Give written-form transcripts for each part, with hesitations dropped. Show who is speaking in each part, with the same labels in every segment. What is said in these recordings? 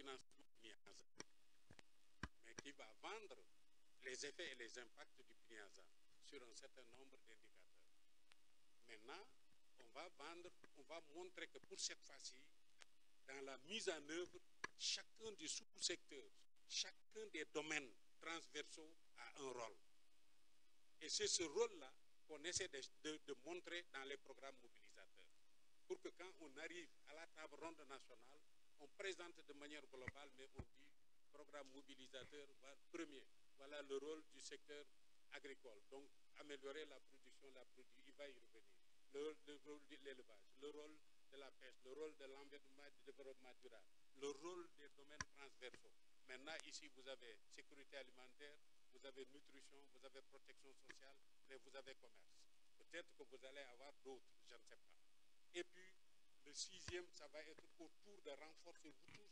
Speaker 1: financement PNIASA, mais qui va vendre les effets et les impacts du PNIASA sur un certain nombre d'indicateurs. Maintenant, on va montrer que pour cette fois-ci, dans la mise en œuvre, chacun des sous-secteurs, chacun des domaines transversaux a un rôle. Et c'est ce rôle-là qu'on essaie de montrer dans les programmes mobilisateurs. Pour que quand on arrive à la table ronde nationale, on présente de manière globale, mais on dit programme mobilisateur, premier, voilà le rôle du secteur agricole. Donc, améliorer la production, il va y revenir. Le rôle de l'élevage, le rôle de la pêche, le rôle de l'environnement et du développement durable, le rôle des domaines transversaux. Maintenant, ici, vous avez sécurité alimentaire, vous avez nutrition, vous avez protection sociale, mais vous avez commerce. Peut-être que vous allez avoir d'autres, je ne sais pas. Et puis, le sixième, ça va être autour de renforcer vous tous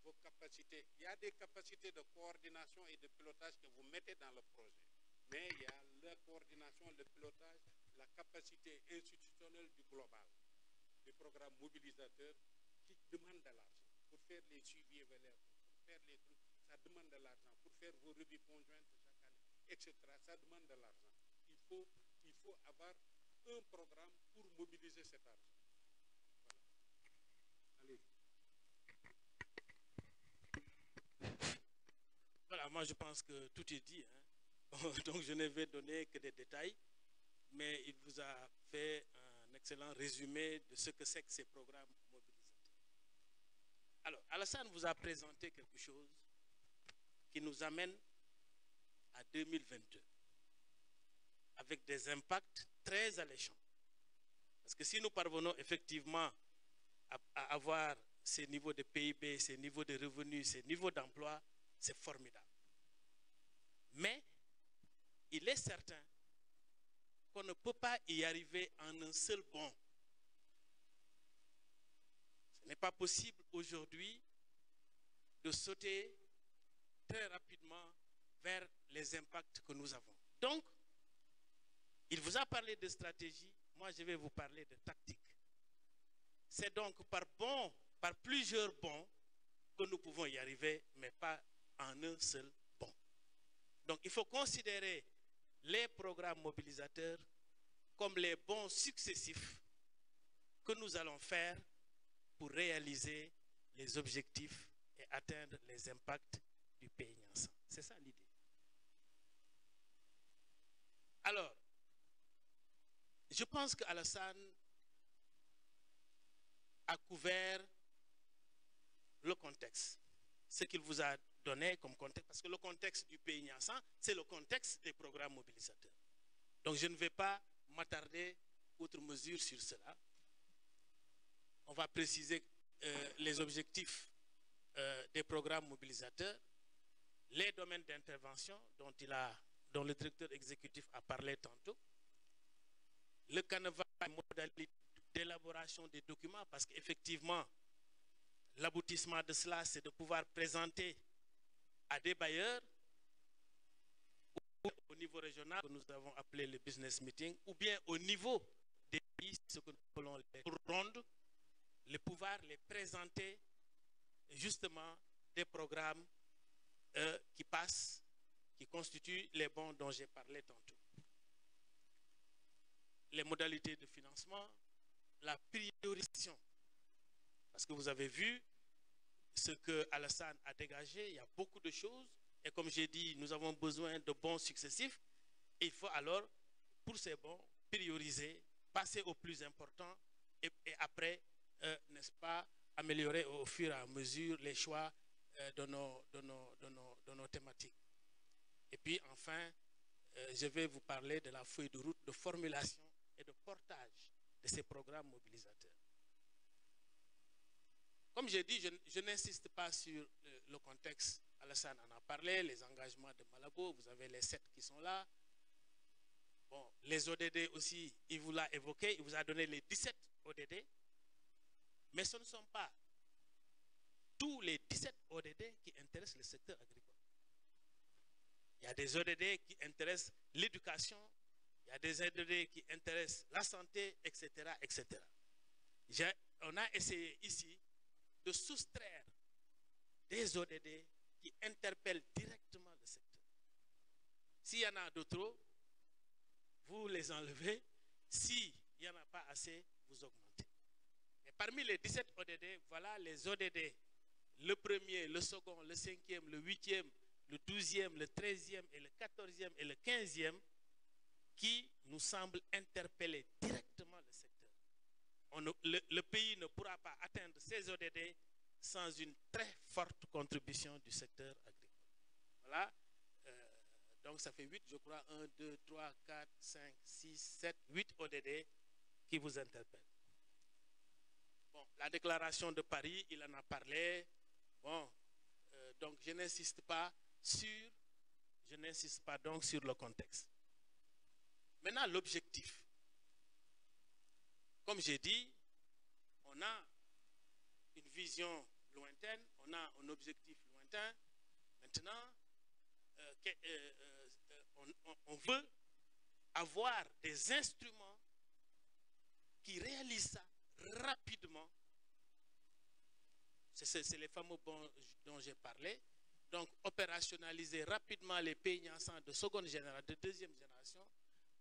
Speaker 1: vos capacités. Il y a des capacités de coordination et de pilotage que vous mettez dans le projet. Mais il y a la coordination, le pilotage, la capacité institutionnelle du global, des programmes mobilisateurs qui demandent de l'argent pour faire les suivis évaluations, pour faire les trucs, ça demande de l'argent, pour faire vos revues conjointes chaque année, etc. Ça demande de l'argent. Il faut avoir un programme pour mobiliser cet argent. Voilà. Allez.
Speaker 2: Voilà, moi je pense que tout est dit, hein. Donc je ne vais donner que des détails, mais il vous a fait un excellent résumé de ce que c'est que ces programmes mobilisateurs. Alors, Alassane vous a présenté quelque chose qui nous amène à 2022, avec des impacts très alléchants. Parce que si nous parvenons effectivement à avoir ces niveaux de PIB, ces niveaux de revenus, ces niveaux d'emploi, c'est formidable. Mais il est certain qu'on ne peut pas y arriver en un seul bond. Ce n'est pas possible aujourd'hui de sauter très rapidement vers les impacts que nous avons. Donc, il vous a parlé de stratégie, moi je vais vous parler de tactique. C'est donc par plusieurs bonds que nous pouvons y arriver, mais pas en un seul bond. Donc il faut considérer les programmes mobilisateurs comme les bonds successifs que nous allons faire pour réaliser les objectifs et atteindre les impacts du pays Niassane. C'est ça l'idée. Alors, je pense qu'Alassane a couvert le contexte, ce qu'il vous a donné comme contexte, parce que le contexte du pays Niassane, c'est le contexte des programmes mobilisateurs. Donc je ne vais pas m'attarder outre mesure sur cela. On va préciser les objectifs des programmes mobilisateurs, les domaines d'intervention dont le directeur exécutif a parlé tantôt, le canevas et modalités d'élaboration des documents, parce qu'effectivement, l'aboutissement de cela, c'est de pouvoir présenter à des bailleurs au niveau régional, que nous avons appelé le business meeting, ou bien au niveau des pays, ce que nous appelons les rondes, le pouvoir les présenter justement des programmes qui passent, qui constituent les bons dont j'ai parlé tantôt. Les modalités de financement, la priorisation. Parce que vous avez vu ce que Alassane a dégagé, il y a beaucoup de choses. Et comme j'ai dit, nous avons besoin de bons successifs. Et il faut alors, pour ces bons, prioriser, passer au plus important et après, n'est-ce pas, améliorer au fur et à mesure les choix de nos thématiques. Et puis enfin, je vais vous parler de la feuille de route de formulation et de portage de ces programmes mobilisateurs. Comme j'ai dit, je n'insiste pas sur le contexte. Alassane en a parlé, les engagements de Malabo, vous avez les 7 qui sont là. Bon, les ODD aussi, il vous l'a évoqué, il vous a donné les 17 ODD. Mais ce ne sont pas tous les 17 ODD qui intéressent le secteur agricole. Il y a des ODD qui intéressent l'éducation, il y a des ODD qui intéressent la santé, etc., etc. On a essayé ici de soustraire des ODD qui interpellent directement le secteur. S'il y en a d'autres, vous les enlevez. S'il n'y en a pas assez, vous augmentez. Et parmi les 17 ODD, voilà les ODD. Le premier, le second, le cinquième, le huitième, le 12e, le 13e et le 14e et le 15e qui nous semblent interpeller directement le secteur. Le pays ne pourra pas atteindre ces ODD sans une très forte contribution du secteur agricole. Voilà. Donc ça fait 8, je crois, 1, 2, 3, 4, 5, 6, 7, 8 ODD qui vous interpellent. Bon, la déclaration de Paris, il en a parlé. Bon, donc je n'insiste pas donc sur le contexte. Maintenant, l'objectif. Comme j'ai dit, on a une vision lointaine, on a un objectif lointain. Maintenant, on veut avoir des instruments qui réalisent ça rapidement. C'est les fameux bons dont j'ai parlé. Donc, opérationnaliser rapidement les pays naissants de seconde génération, de deuxième génération,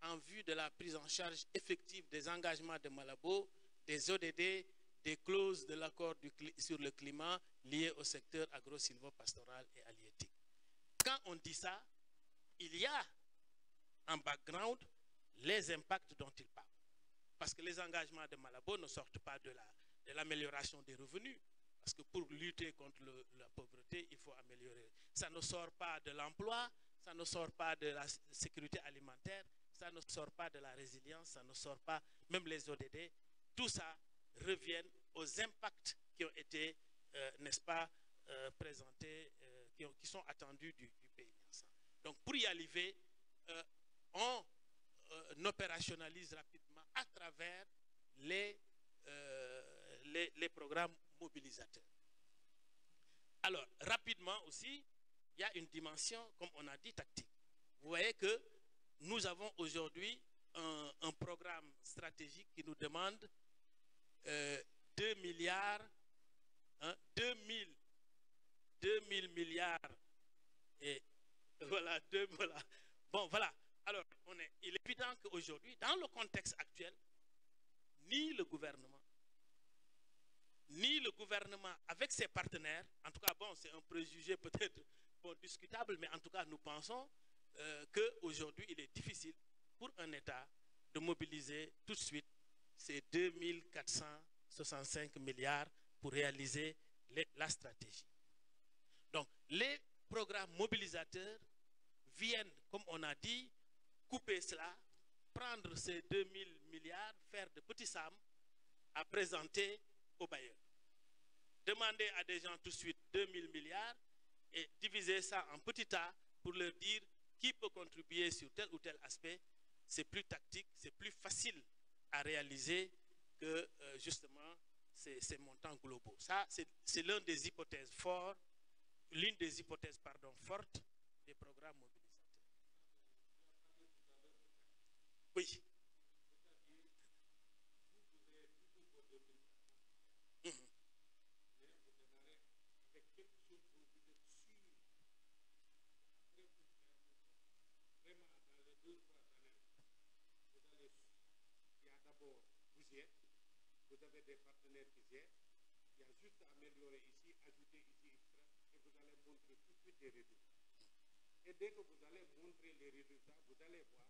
Speaker 2: en vue de la prise en charge effective des engagements de Malabo, des ODD, des clauses de l'accord sur le climat liées au secteur agro-silvopastoral et halieutique. Quand on dit ça, il y a en background les impacts dont il parle. Parce que les engagements de Malabo ne sortent pas de l'amélioration des revenus. Parce que pour lutter contre la pauvreté, il faut améliorer. Ça ne sort pas de l'emploi, ça ne sort pas de la sécurité alimentaire, ça ne sort pas de la résilience, ça ne sort pas, même les ODD. Tout ça revient aux impacts qui ont été, n'est-ce pas, présentés, qui sont attendus du pays. Donc pour y arriver, on opérationnalise rapidement à travers les programmes mobilisateurs. Alors, rapidement aussi, il y a une dimension, comme on a dit, tactique. Vous voyez que nous avons aujourd'hui un programme stratégique qui nous demande 2 milliards, 2000 milliards, et voilà, voilà. Bon, voilà. Alors, il est évident qu'aujourd'hui, dans le contexte actuel, ni le gouvernement avec ses partenaires, en tout cas, bon, c'est un préjugé peut-être discutable, mais en tout cas, nous pensons qu'aujourd'hui, il est difficile pour un État de mobiliser tout de suite ces 2465 milliards pour réaliser la stratégie. Donc, les programmes mobilisateurs viennent, comme on a dit, couper cela, prendre ces 2000 milliards, faire de petits sommes à présenter aux bailleurs. Demander à des gens tout de suite 2000 milliards et diviser ça en petits tas pour leur dire qui peut contribuer sur tel ou tel aspect. C'est plus tactique, c'est plus facile à réaliser que justement ces montants globaux. Ça, c'est l'une des hypothèses fortes, fortes des programmes mobilisateurs. Oui.
Speaker 1: Vous avez des partenaires qui y aident. Il y a juste à améliorer ici, ajouter ici, extra, et vous allez montrer tout de suite des résultats. Et dès que vous allez montrer les résultats, vous allez voir,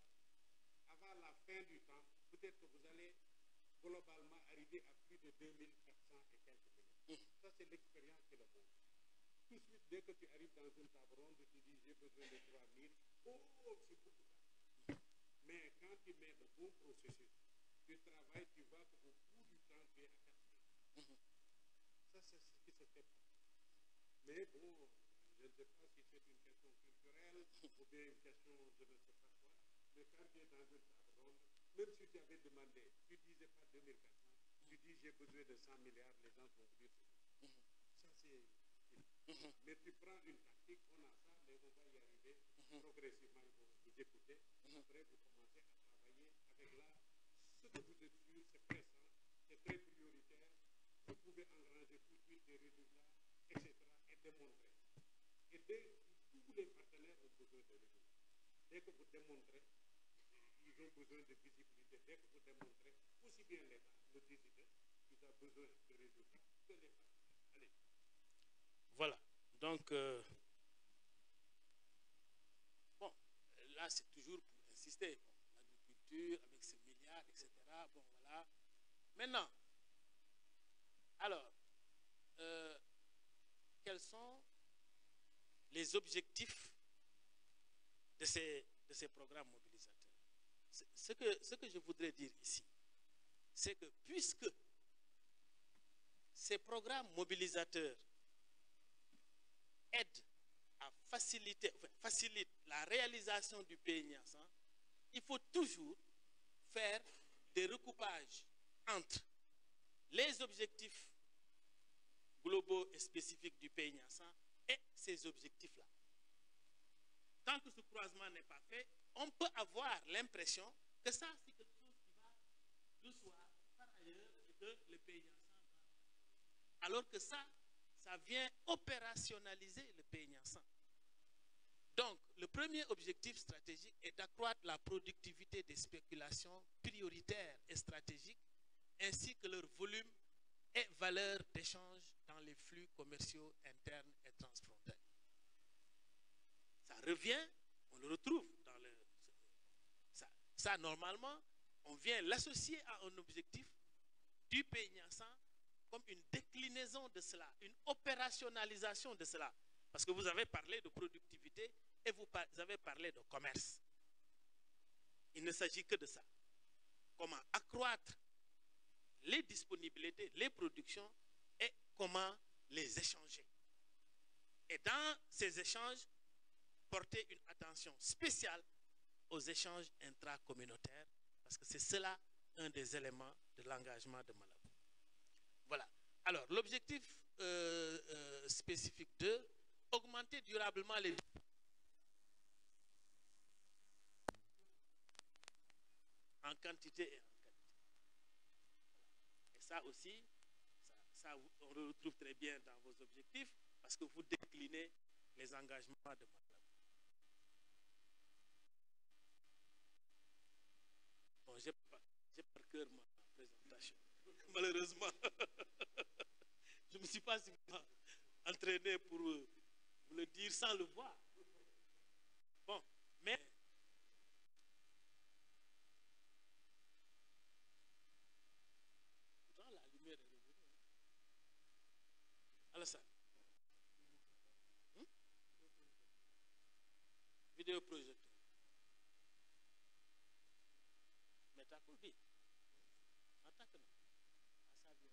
Speaker 1: avant la fin du temps, peut-être que vous allez globalement arriver à plus de 2400 et quelques millions. Ça, c'est l'expérience qui le montre. Tout de suite, dès que tu arrives dans une table ronde, tu dis j'ai besoin de 3000. Oh, c'est beaucoup d'argent. Mais quand tu mets le bon processus, tu travailles, tu vas au bout du temps, tu es à 4000. Ça, c'est ce qui se fait. Mais bon, je ne sais pas si c'est une question culturelle ou bien une question je ne sais pas quoi. Mais quand tu es dans une table ronde, même si tu avais demandé, tu ne disais pas 2400, tu dis j'ai besoin de 100 milliards, les gens vont dire ça c'est... Mais tu prends une tactique, on a ça, mais on va y arriver progressivement, ils vont vous écouter. Après, vous commencez à travailler avec là. Ce que vous êtes sûr, c'est pressant, c'est très prioritaire. Vous pouvez engranger tout de suite des résultats, etc. et démontrer tous les partenaires ont besoin de résultats. Dès que vous démontrez, ils ont besoin de visibilité. Dès que vous démontrez, aussi bien l'État, le décideur, il a besoin de résultats que les partenaires. Allez.
Speaker 2: Voilà. Donc, bon, là, c'est toujours pour insister. Bon, l'agriculture, avec ces milliards, etc. Bon, voilà. Maintenant, alors, quels sont les objectifs de ces programmes mobilisateurs? Ce que je voudrais dire ici, c'est que puisque ces programmes mobilisateurs aident à faciliter la réalisation du pays Niassan, il faut toujours faire des recoupages entre les objectifs globaux et spécifiques du pays Niassan et ces objectifs-là. Tant que ce croisement n'est pas fait, on peut avoir l'impression que ça, c'est quelque chose qui va de soi, par ailleurs, et que le pays Niassan va. Alors que ça vient opérationnaliser le pays Niassan. Donc, le premier objectif stratégique est d'accroître la productivité des spéculations prioritaires et stratégiques, ainsi que leur volume et valeur d'échange dans les flux commerciaux internes et transfrontaliers. Ça revient, on le retrouve dans le... Ça normalement, on vient l'associer à un objectif du pays Niassan comme une déclinaison de cela, une opérationnalisation de cela. Parce que vous avez parlé de productivité et vous avez parlé de commerce. Il ne s'agit que de ça. Comment accroître les disponibilités, les productions et comment les échanger. Et dans ces échanges, porter une attention spéciale aux échanges intracommunautaires parce que c'est cela un des éléments de l'engagement de Malabo. Voilà. Alors, l'objectif spécifique 2, augmenter durablement les... en quantité et en qualité. Et ça aussi, on le retrouve très bien dans vos objectifs parce que vous déclinez les engagements de Malabo. Bon, j'ai par cœur ma présentation. Malheureusement, je ne me suis pas entraîné pour vous le dire sans le voir. Bon, mais pourtant la lumière est revenue. Alors ça. Vidéo projecteur. Mais t'as coupé. Attaque non. À ça vient.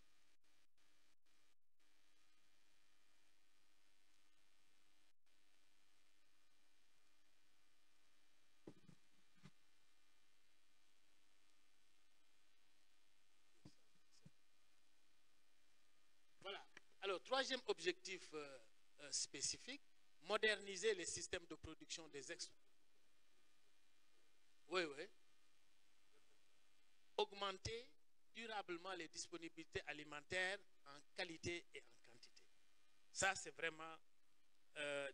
Speaker 2: Voilà. Alors, troisième objectif spécifique, moderniser les systèmes de production des Oui. Augmenter durablement les disponibilités alimentaires en qualité et en quantité. Ça, c'est vraiment,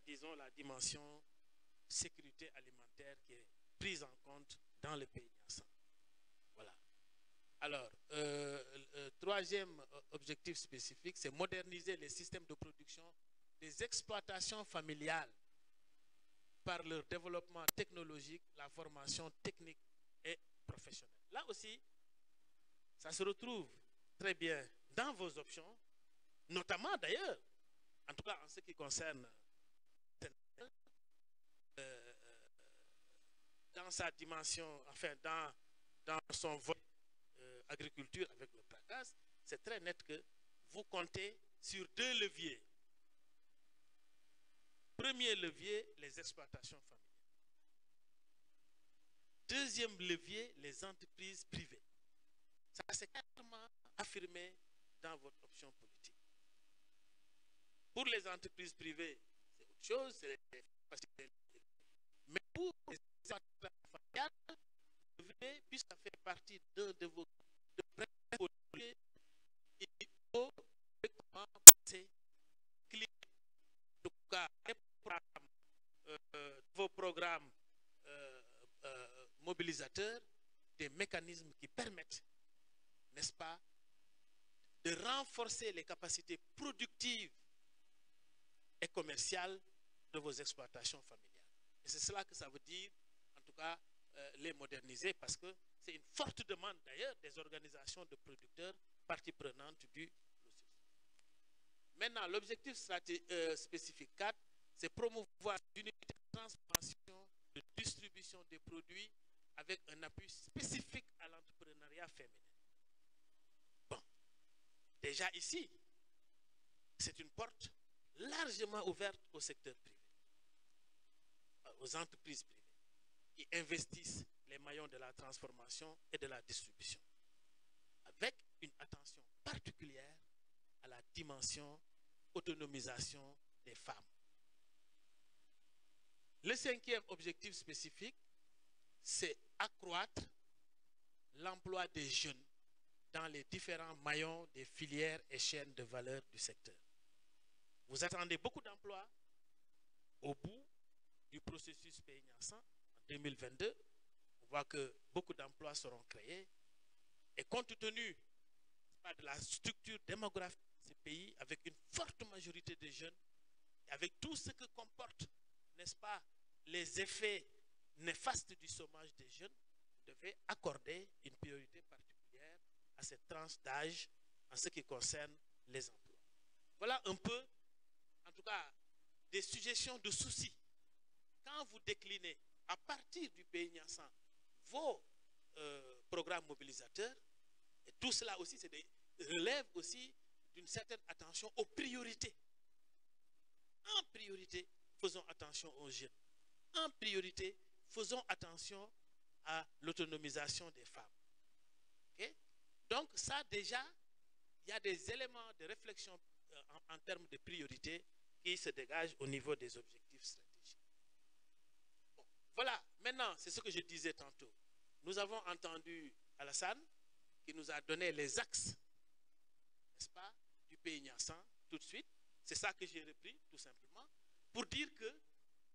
Speaker 2: disons, la dimension sécurité alimentaire qui est prise en compte dans le pays Niassan. Voilà. Alors, troisième objectif spécifique, c'est moderniser les systèmes de production des exploitations familiales par leur développement technologique, la formation technique et professionnelle. Là aussi, ça se retrouve très bien dans vos options, notamment d'ailleurs, en tout cas en ce qui concerne dans sa dimension, enfin dans son volet agriculture avec le PRACAS, c'est très net que vous comptez sur deux leviers. Premier levier, les exploitations familiales. Deuxième levier, les entreprises privées. Ça, c'est clairement affirmé dans votre option politique. Pour les entreprises privées, c'est autre chose, mais pour les exploitations familiales, puisque ça fait partie d'un de vos projets, il faut comment passer, en tout cas, mobilisateurs des mécanismes qui permettent, n'est-ce pas, de renforcer les capacités productives et commerciales de vos exploitations familiales. Et c'est cela que ça veut dire, en tout cas, les moderniser, parce que c'est une forte demande d'ailleurs des organisations de producteurs, parties prenantes du processus. Maintenant, l'objectif spécifique 4, c'est promouvoir une unité de transformation, de distribution des produits avec un appui spécifique à l'entrepreneuriat féminin. Bon, déjà ici, c'est une porte largement ouverte au secteur privé, aux entreprises privées, qui investissent les maillons de la transformation et de la distribution, avec une attention particulière à la dimension autonomisation des femmes. Le 5e objectif spécifique, c'est accroître l'emploi des jeunes dans les différents maillons des filières et chaînes de valeur du secteur. Vous attendez beaucoup d'emplois au bout du processus PNIASAN en 2022. On voit que beaucoup d'emplois seront créés. Et compte tenu de la structure démographique de ces pays, avec une forte majorité de jeunes, et avec tout ce que comporte, n'est-ce pas, les effets néfastes du chômage des jeunes, vous devez accorder une priorité particulière à cette tranche d'âge en ce qui concerne les emplois. Voilà un peu, en tout cas, des suggestions de soucis. Quand vous déclinez à partir du PNIASAN vos programmes mobilisateurs, et tout cela aussi, relève aussi d'une certaine attention aux priorités. En priorité, faisons attention aux jeunes. En priorité, faisons attention à l'autonomisation des femmes. Okay? Donc ça déjà, il y a des éléments de réflexion en termes de priorité qui se dégagent au niveau des objectifs stratégiques. Bon, voilà, maintenant, c'est ce que je disais tantôt. Nous avons entendu Alassane qui nous a donné les axes, n'est-ce pas, du PNIASAN tout de suite. C'est ça que j'ai repris, tout simplement, pour dire que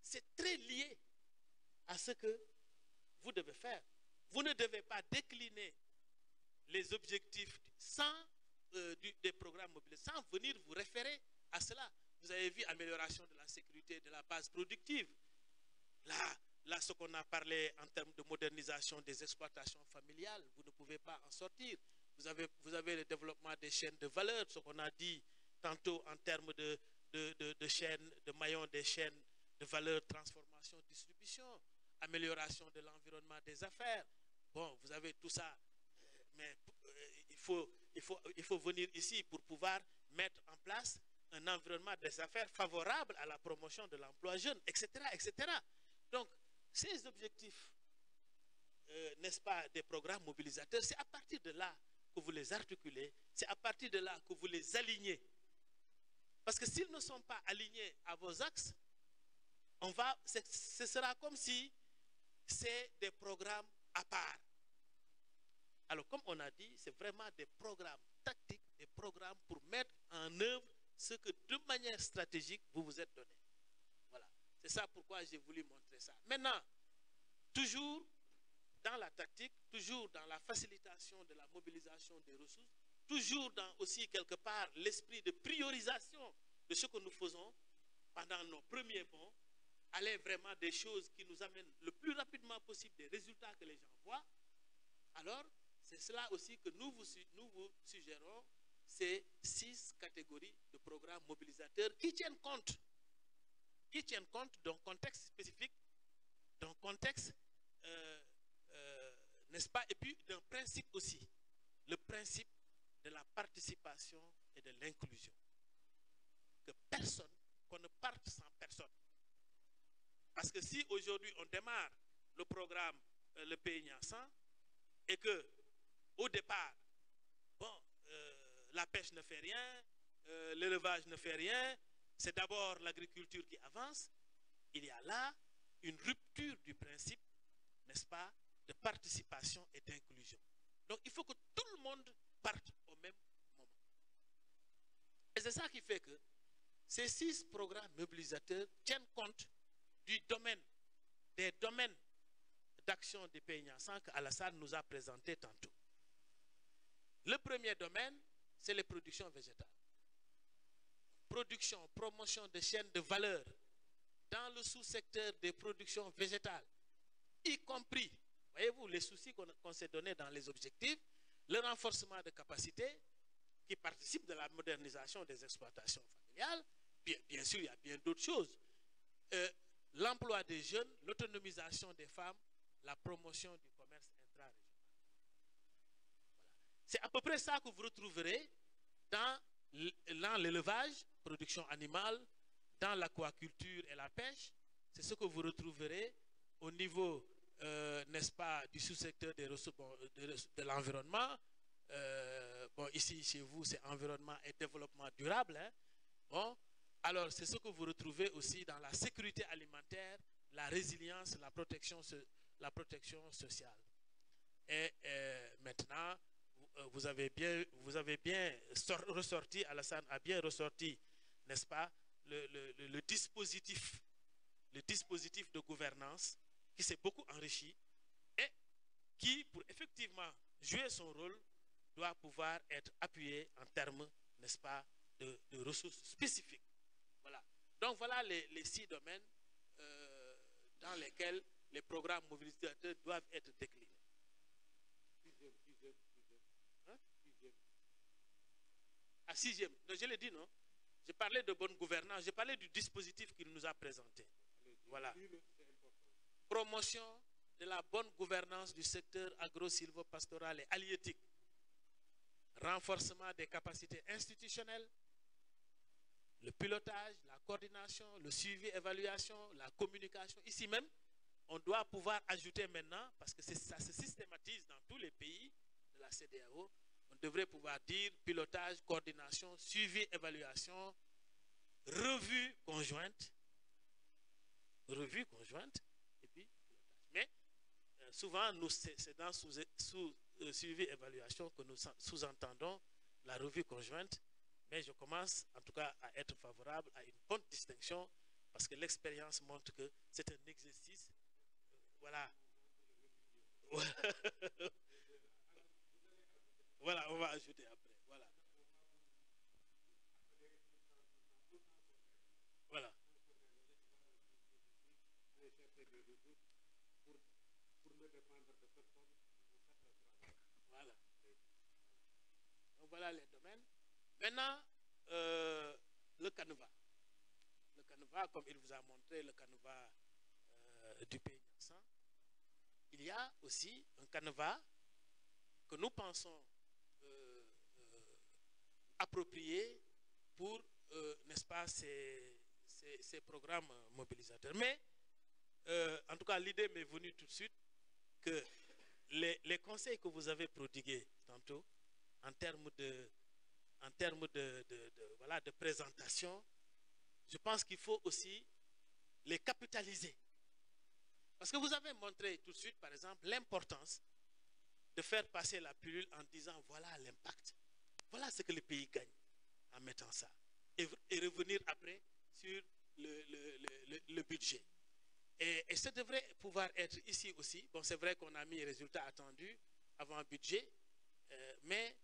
Speaker 2: c'est très lié à ce que vous devez faire. Vous ne devez pas décliner les objectifs des programmes mobiles sans venir vous référer à cela. Vous avez vu amélioration de la sécurité de la base productive. Là, ce qu'on a parlé en termes de modernisation des exploitations familiales, vous ne pouvez pas en sortir. Vous avez le développement des chaînes de valeur, ce qu'on a dit tantôt en termes de chaînes, de maillons des chaînes de valeur, transformation, distribution, amélioration de l'environnement des affaires. Bon, vous avez tout ça, mais il faut venir ici pour pouvoir mettre en place un environnement des affaires favorable à la promotion de l'emploi jeune, etc., etc. Donc, ces objectifs, n'est-ce pas, des programmes mobilisateurs, c'est à partir de là que vous les articulez, c'est à partir de là que vous les alignez. Parce que s'ils ne sont pas alignés à vos axes, ce sera comme si c'est des programmes à part. Alors, comme on a dit, c'est vraiment des programmes tactiques, des programmes pour mettre en œuvre ce que de manière stratégique vous vous êtes donné. Voilà. C'est ça pourquoi j'ai voulu montrer ça. Maintenant, toujours dans la tactique, toujours dans la facilitation de la mobilisation des ressources, toujours dans aussi quelque part l'esprit de priorisation de ce que nous faisons pendant nos premiers bons, aller vraiment des choses qui nous amènent le plus rapidement possible des résultats que les gens voient. Alors, c'est cela aussi que nous vous suggérons, ces 6 catégories de programmes mobilisateurs qui tiennent compte d'un contexte spécifique, d'un contexte, n'est-ce pas, et puis d'un principe aussi, le principe de la participation et de l'inclusion. Que personne, qu'on ne parte sans personne. Parce que si aujourd'hui on démarre le programme, le PNIASAN, et que au départ, bon, la pêche ne fait rien, l'élevage ne fait rien, c'est d'abord l'agriculture qui avance, il y a là une rupture du principe, n'est-ce pas, de participation et d'inclusion. Donc il faut que tout le monde parte au même moment. Et c'est ça qui fait que ces 6 programmes mobilisateurs tiennent compte du domaine, des domaines d'action des pays Niassans qu'Alassane nous a présenté tantôt. Le premier domaine, c'est les productions végétales. Production, promotion de chaînes de valeur dans le sous-secteur des productions végétales, y compris, voyez-vous, les soucis qu'on s'est donnés dans les objectifs, le renforcement de capacités qui participent de la modernisation des exploitations familiales. Bien sûr, il y a bien d'autres choses. L'emploi des jeunes, l'autonomisation des femmes, la promotion du commerce intra-régional. Voilà. C'est à peu près ça que vous retrouverez dans l'élevage, production animale, dans l'aquaculture et la pêche. C'est ce que vous retrouverez au niveau, n'est-ce pas, du sous-secteur de l'environnement. Bon, ici, chez vous, c'est environnement et développement durable. Hein. Bon, alors, c'est ce que vous retrouvez aussi dans la sécurité alimentaire, la résilience, la protection sociale. Et maintenant, vous avez bien ressorti, Alassane a bien ressorti, n'est-ce pas, le dispositif de gouvernance qui s'est beaucoup enrichi et qui, pour effectivement jouer son rôle, doit pouvoir être appuyé en termes, n'est-ce pas, de ressources spécifiques. Voilà. Donc voilà les 6 domaines dans lesquels les programmes mobilisateurs doivent être déclinés. Hein? À 6e. Je l'ai dit, non? J'ai parlé de bonne gouvernance, j'ai parlé du dispositif qu'il nous a présenté. Voilà. Promotion de la bonne gouvernance du secteur agro-silvopastoral et halieutique. Renforcement des capacités institutionnelles, le pilotage, la coordination, le suivi, évaluation, la communication. Ici même, on doit pouvoir ajouter maintenant, parce que ça se systématise dans tous les pays de la CEDEAO, on devrait pouvoir dire pilotage, coordination, suivi, évaluation, revue conjointe, et puis pilotage. Mais souvent, c'est dans suivi, évaluation que nous sous-entendons la revue conjointe. Mais je commence en tout cas à être favorable à une bonne distinction parce que l'expérience montre que c'est un exercice. Voilà. Voilà, on va ajouter après. Voilà. Voilà. Voilà. Donc voilà les domaines. Maintenant, le canevas. Le canevas, comme il vous a montré, le canevas du pays Niassan. Il y a aussi un canevas que nous pensons approprié pour, n'est-ce pas, ces programmes mobilisateurs. Mais, en tout cas, l'idée m'est venue tout de suite que les conseils que vous avez prodigués tantôt, en termes de présentation, je pense qu'il faut aussi les capitaliser. Parce que vous avez montré tout de suite, par exemple, l'importance de faire passer la pilule en disant voilà l'impact. Voilà ce que le pays gagne en mettant ça. Et revenir après sur le budget. Et ça devrait pouvoir être ici aussi. Bon, c'est vrai qu'on a mis les résultats attendus avant budget, mais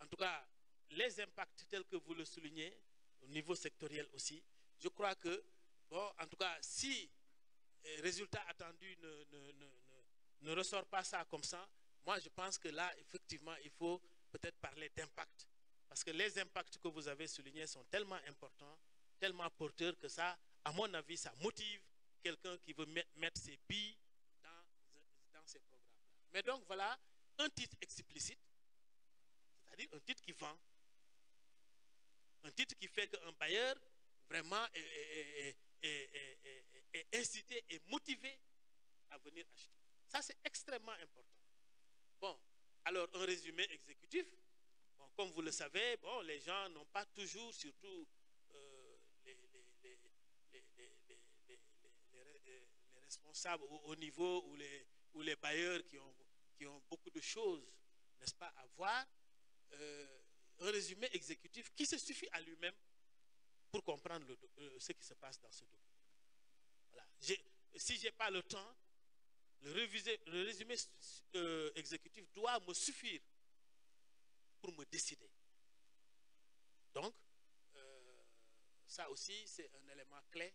Speaker 2: en tout cas, les impacts tels que vous le soulignez, au niveau sectoriel aussi, je crois que, bon, en tout cas, si résultat attendu ne ressort pas ça comme ça, moi je pense que là, effectivement, il faut peut-être parler d'impact. Parce que les impacts que vous avez soulignés sont tellement importants, tellement porteurs que ça, à mon avis, ça motive quelqu'un qui veut mettre ses billes dans ces programmes-là. Mais donc voilà, un titre explicite, c'est-à-dire un titre qui vend. Un titre qui fait qu'un bailleur vraiment est incité et motivé à venir acheter. Ça, c'est extrêmement important. Bon, alors un résumé exécutif. Bon, comme vous le savez, bon, les gens n'ont pas toujours, surtout les responsables au niveau ou les bailleurs qui ont beaucoup de choses, n'est-ce pas, à voir. Un résumé exécutif qui se suffit à lui-même pour comprendre ce qui se passe dans ce document. Voilà. Si je n'ai pas le temps, le résumé exécutif doit me suffire pour me décider. Donc, ça aussi, c'est un élément clé.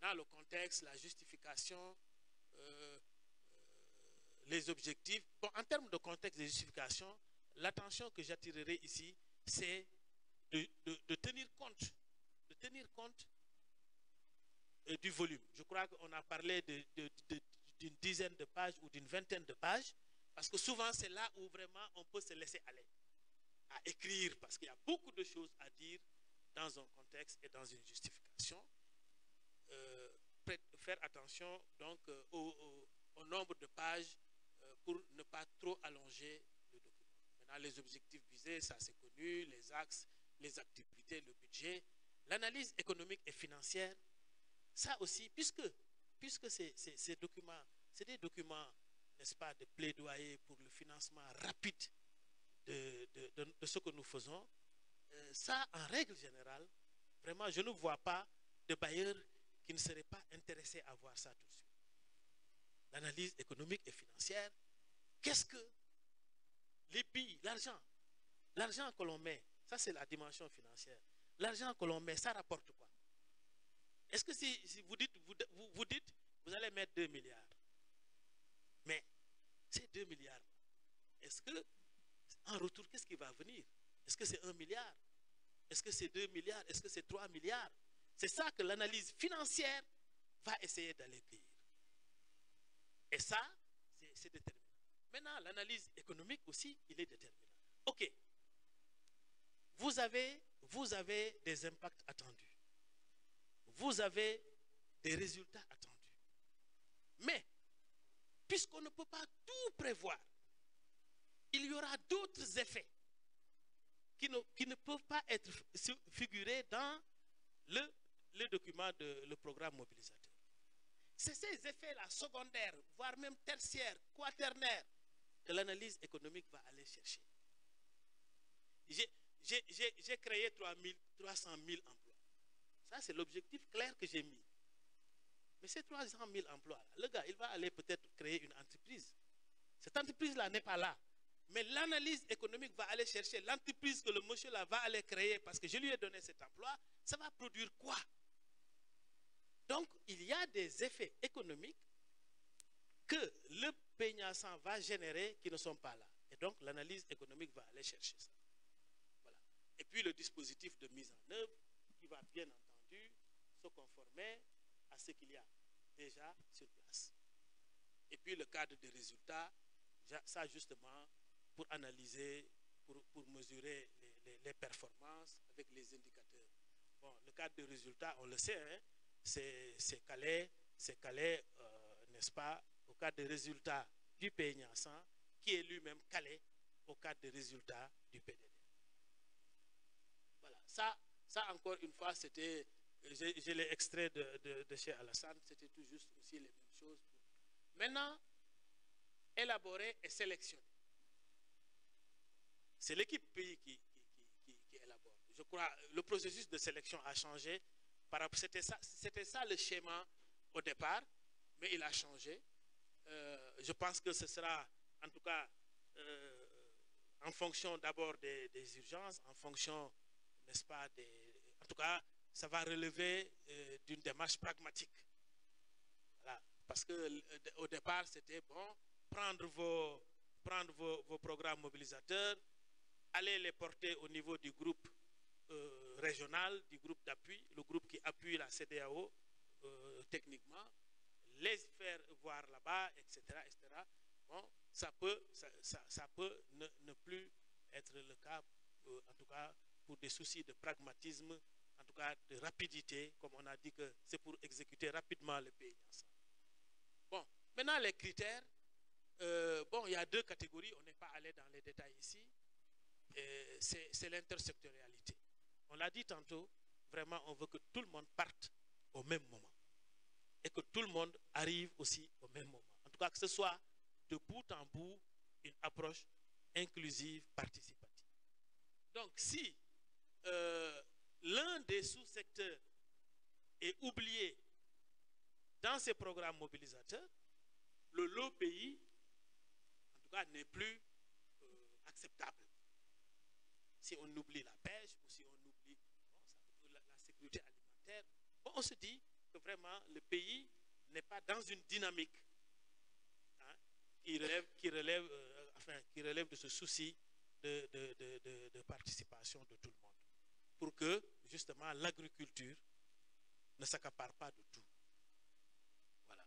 Speaker 2: Maintenant, le contexte, la justification, les objectifs. Bon, en termes de contexte et de justification, l'attention que j'attirerai ici, c'est de tenir compte du volume. Je crois qu'on a parlé d'une dizaine de pages ou d'une vingtaine de pages, parce que souvent c'est là où vraiment on peut se laisser aller à écrire, parce qu'il y a beaucoup de choses à dire dans un contexte et dans une justification. Faire attention donc au nombre de pages pour ne pas trop allonger le document. Maintenant, les objectifs visés, ça c'est connu, les axes, les activités, le budget, l'analyse économique et financière. Ça aussi, puisque ces documents, c'est des documents, n'est-ce pas, de plaidoyer pour le financement rapide de ce que nous faisons, ça, en règle générale, vraiment, je ne vois pas de bailleurs qui ne seraient pas intéressés à voir ça tout de suite. L'analyse économique et financière, qu'est-ce que les billes, l'argent que l'on met, ça c'est la dimension financière, l'argent que l'on met, ça rapporte quoi? Est-ce que si vous dites, vous allez mettre 2 milliards, mais ces 2 milliards, est-ce que, en retour, qu'est-ce qui va venir? Est-ce que c'est 1 milliard? Est-ce que c'est 2 milliards? Est-ce que c'est 3 milliards? C'est ça que l'analyse financière va essayer d'aller cueillir. Et ça, c'est déterminant. Maintenant, l'analyse économique aussi, il est déterminant. OK. Vous avez des impacts attendus. Vous avez des résultats attendus. Mais, puisqu'on ne peut pas tout prévoir, il y aura d'autres effets qui ne peuvent pas être figurés dans le document le programme mobilisateur. C'est ces effets-là, secondaires, voire même tertiaires, quaternaires, que l'analyse économique va aller chercher. J'ai créé 300 000 emplois. Ça, c'est l'objectif clair que j'ai mis. Mais ces 300 000 emplois, le gars, il va aller peut-être créer une entreprise. Cette entreprise-là n'est pas là. Mais l'analyse économique va aller chercher l'entreprise que le monsieur-là va aller créer parce que je lui ai donné cet emploi. Ça va produire quoi? Donc, il y a des effets économiques que le PENIASAN va générer qui ne sont pas là. Et donc, l'analyse économique va aller chercher ça. Voilà. Et puis, le dispositif de mise en œuvre qui va bien entendu se conformer à ce qu'il y a déjà sur place. Et puis, le cadre des résultats, ça justement, pour analyser, pour mesurer les performances avec les indicateurs. Bon, le cadre des résultats, on le sait, hein, c'est calé, n'est-ce pas, au cadre des résultats du PENIASAN, qui est lui-même calé au cadre des résultats du PDD. Voilà, ça encore une fois, c'était, j'ai les extraits de chez Alassane, c'était tout juste aussi les mêmes choses. Maintenant, élaborer et sélectionner. C'est l'équipe pays qui élabore. Je crois que le processus de sélection a changé. C'était ça le schéma au départ, mais il a changé. Je pense que ce sera, en tout cas, en fonction d'abord des urgences, en fonction, n'est-ce pas, en tout cas, ça va relever d'une démarche pragmatique. Voilà. Parce qu'au départ, c'était bon, prendre vos programmes mobilisateurs, aller les porter au niveau du groupe régional, du groupe d'appui, le groupe qui appuie la CEDEAO techniquement, les faire voir là-bas, etc., etc. Bon, ça peut ne plus être le cas, en tout cas pour des soucis de pragmatisme, en tout cas de rapidité, comme on a dit que c'est pour exécuter rapidement le pays. Bon, maintenant les critères, bon, il y a deux catégories, on n'est pas allé dans les détails ici, c'est l'intersectorialité. On l'a dit tantôt, vraiment on veut que tout le monde parte au même moment et que tout le monde arrive aussi au même moment. En tout cas que ce soit de bout en bout une approche inclusive, participative. Donc si l'un des sous-secteurs est oublié dans ces programmes mobilisateurs, le lot pays, en tout cas, n'est plus acceptable. Si on oublie la pêche ou si on oublie la sécurité alimentaire, bon, on se dit que vraiment le pays n'est pas dans une dynamique, hein, qui relève de ce souci de participation de tout le monde, pour que justement l'agriculture ne s'accapare pas de tout. Voilà.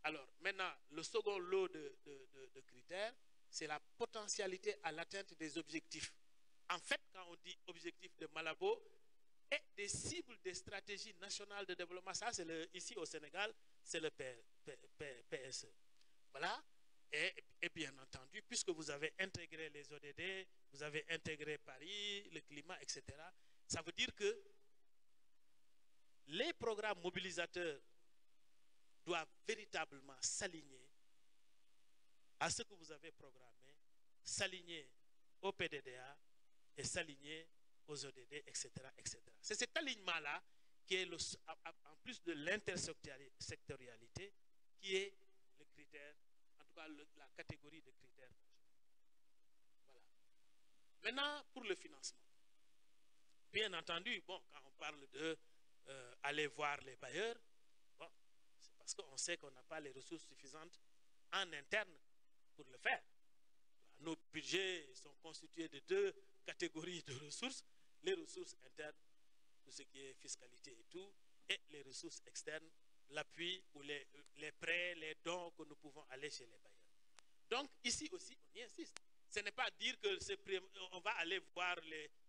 Speaker 2: Alors maintenant, le second lot de critères, c'est la potentialité à l'atteinte des objectifs. En fait, quand on dit objectifs de Malabo et des cibles des stratégies nationales de développement, ça c'est ici au Sénégal, c'est le PSE. Voilà. Et bien entendu, puisque vous avez intégré les ODD, vous avez intégré Paris, le climat, etc., ça veut dire que les programmes mobilisateurs doivent véritablement s'aligner à ce que vous avez programmé, s'aligner au PDDA et s'aligner aux ODD, etc., etc. C'est cet alignement-là qui est, en plus de l'intersectorialité, qui est le critère, en tout cas la catégorie de critères. Voilà. Maintenant, pour le financement. Bien entendu, bon, quand on parle de aller voir les bailleurs, bon, c'est parce qu'on sait qu'on n'a pas les ressources suffisantes en interne pour le faire. Nos budgets sont constitués de deux catégories de ressources, les ressources internes, tout ce qui est fiscalité et tout, et les ressources externes, l'appui ou les prêts, les dons que nous pouvons aller chez les bailleurs. Donc ici aussi, on y insiste. Ce n'est pas dire que on va aller voir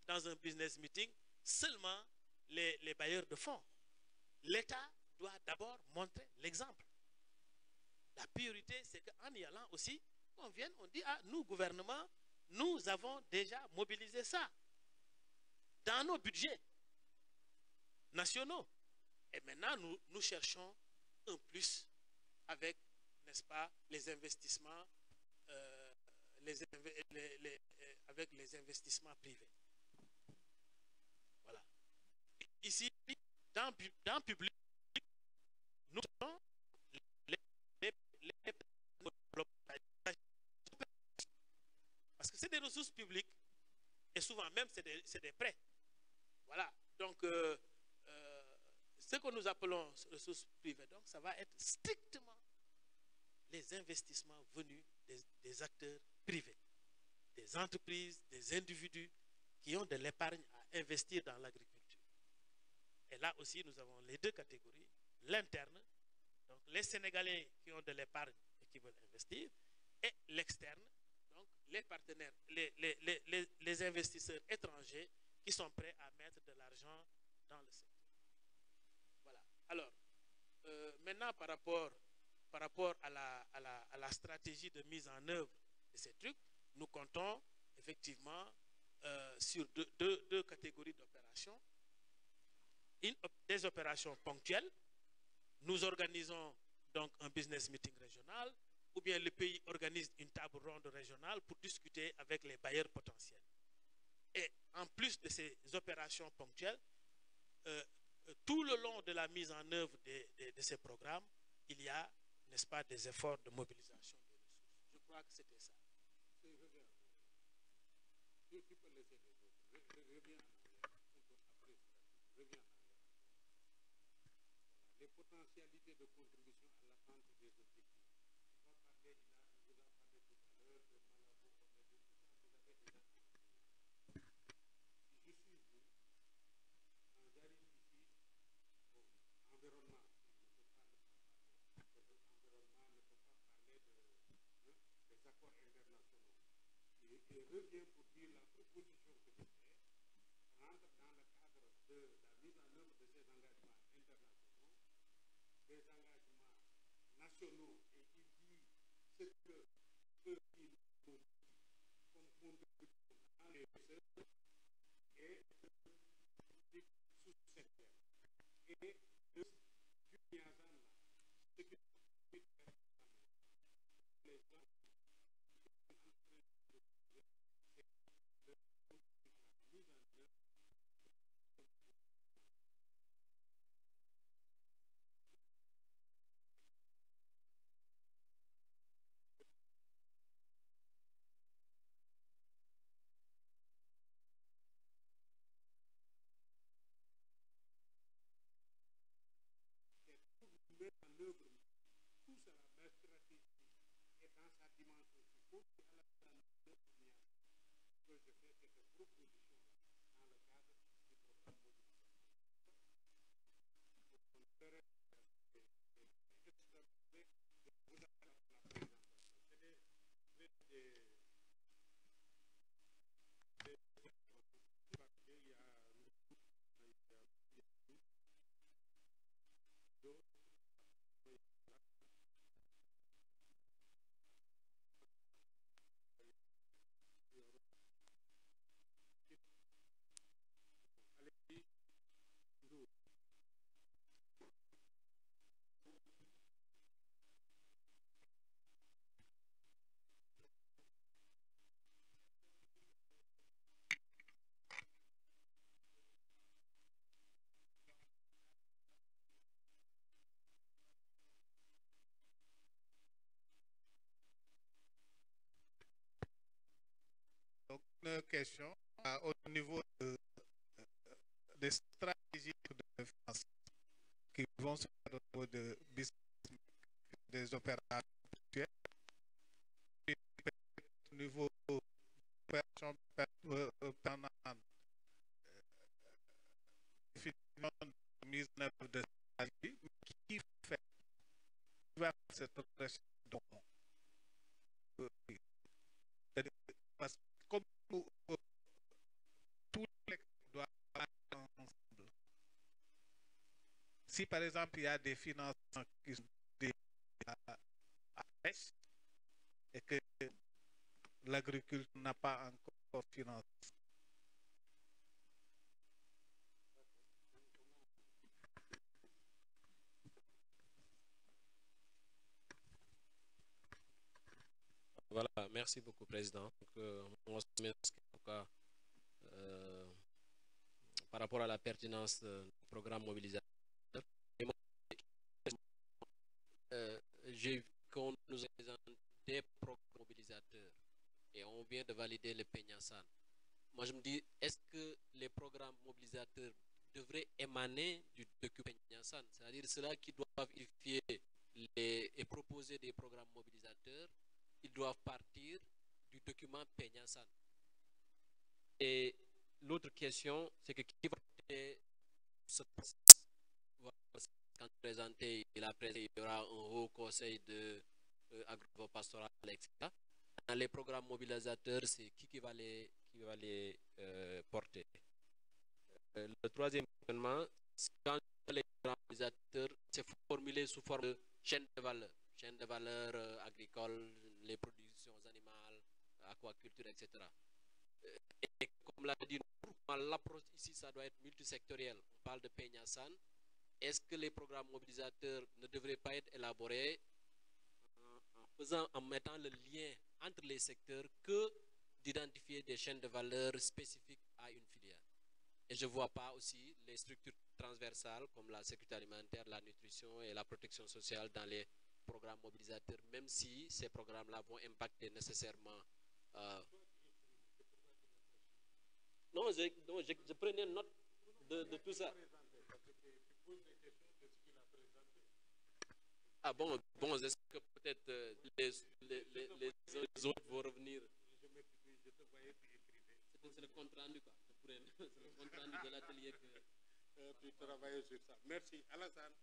Speaker 2: dans un business meeting seulement les bailleurs de fonds. L'État doit d'abord montrer l'exemple. La priorité, c'est qu'en y allant aussi, on vient, on dit, ah, nous, gouvernement, nous avons déjà mobilisé ça dans nos budgets nationaux. Et maintenant, nous cherchons un plus avec, n'est-ce pas, les investissements, avec les investissements privés. Voilà. Ici, dans le public, nous avons parce que c'est des ressources publiques et souvent même c'est des prêts. Voilà. Donc, ce que nous appelons ressources privées, donc ça va être strictement les investissements venus des acteurs privés, des entreprises, des individus qui ont de l'épargne à investir dans l'agriculture. Et là aussi, nous avons les deux catégories, l'interne, donc les Sénégalais qui ont de l'épargne et qui veulent investir, et l'externe, donc les partenaires, les investisseurs étrangers qui sont prêts à mettre de l'argent dans le secteur. Voilà. Alors, maintenant par rapport à la stratégie de mise en œuvre de ces trucs, nous comptons effectivement sur deux catégories d'opérations. Des opérations ponctuelles. Nous organisons donc un business meeting régional, ou bien le pays organise une table ronde régionale pour discuter avec les bailleurs potentiels. Et en plus de ces opérations ponctuelles, tout le long de la mise en œuvre de ces programmes, il y a, n'est-ce pas, des efforts de mobilisation des ressources. Je crois que c'était ça.
Speaker 1: Tu peux laisser les autres. Reviens après. Reviens les potentialités de contribution à l'atteinte des objectifs. On va parler, il vous a parlé tout à l'heure de Malabo, vous avez déjà expliqué. Si je suis vous, quand j'arrive ici, bon, environnement, il ne peut pas l'environnement ne peut pas parler des accords internationaux. Et revient pour dire la proposition que je fais rentre dans le cadre de la mise en œuvre de ces engagements internationaux, des engagements nationaux, et qui dit ce que eux ils ont dit comme contribution dans les PSE et sous-secteur. Et du Niazan, ce qui les gens
Speaker 3: Donc, une question au niveau des stratégies de finance qui vont se faire au niveau de business des opérateurs actuels, au niveau opération permanente, définition de mise en œuvre de stratégie, qui fait cette recherche donc, parce que comme tous les doivent aller ensemble. Si par exemple il y a des financements qui sont à pêche et que l'agriculture n'a pas encore financé.
Speaker 4: Voilà, merci beaucoup, Président. Donc, par rapport à la pertinence du programme mobilisateur, j'ai vu qu'on nous a présenté des programmes mobilisateurs et on vient de valider le Peñasan. Moi, je me dis, est-ce que les programmes mobilisateurs devraient émaner du document Peñasan, c'est-à-dire ceux-là qui doivent identifier et proposer des programmes mobilisateurs, ils doivent partir du document Peñasan. Et l'autre question, c'est que qui va porter ce processus? Quand présenté, il y aura un haut conseil de agropastoral, etc. Dans les programmes mobilisateurs, c'est qui va les porter. Le troisième élément, c'est quand les programmes mobilisateurs, c'est formulé sous forme de chaîne de valeur agricole, les productions animales, aquaculture, etc. Et comme l'a dit, l'approche ici, ça doit être multisectoriel. On parle de Peñasan. Est-ce que les programmes mobilisateurs ne devraient pas être élaborés en mettant le lien entre les secteurs que d'identifier des chaînes de valeur spécifiques à une filière? Et je ne vois pas aussi les structures transversales comme la sécurité alimentaire, la nutrition et la protection sociale dans les programmes mobilisateurs, même si ces programmes-là vont impacter nécessairement. Non, je prenais note de tout ça. Ah bon, est-ce que peut-être les autres vont revenir? C'est le compte rendu, quoi. C'est le compte rendu de l'atelier que
Speaker 1: tu travailles sur ça. Merci. Alassane.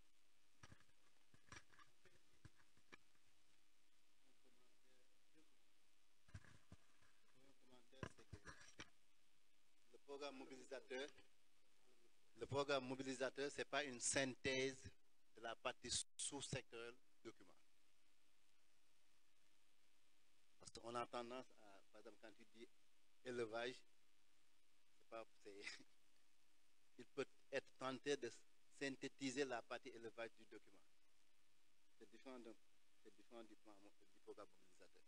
Speaker 5: Le programme mobilisateur, ce n'est pas une synthèse de la partie sous-sectorielle du document. Parce qu'on a tendance à, par exemple, quand tu dis élevage, il peut être tenté de synthétiser la partie élevage du document. C'est différent du programme mobilisateur.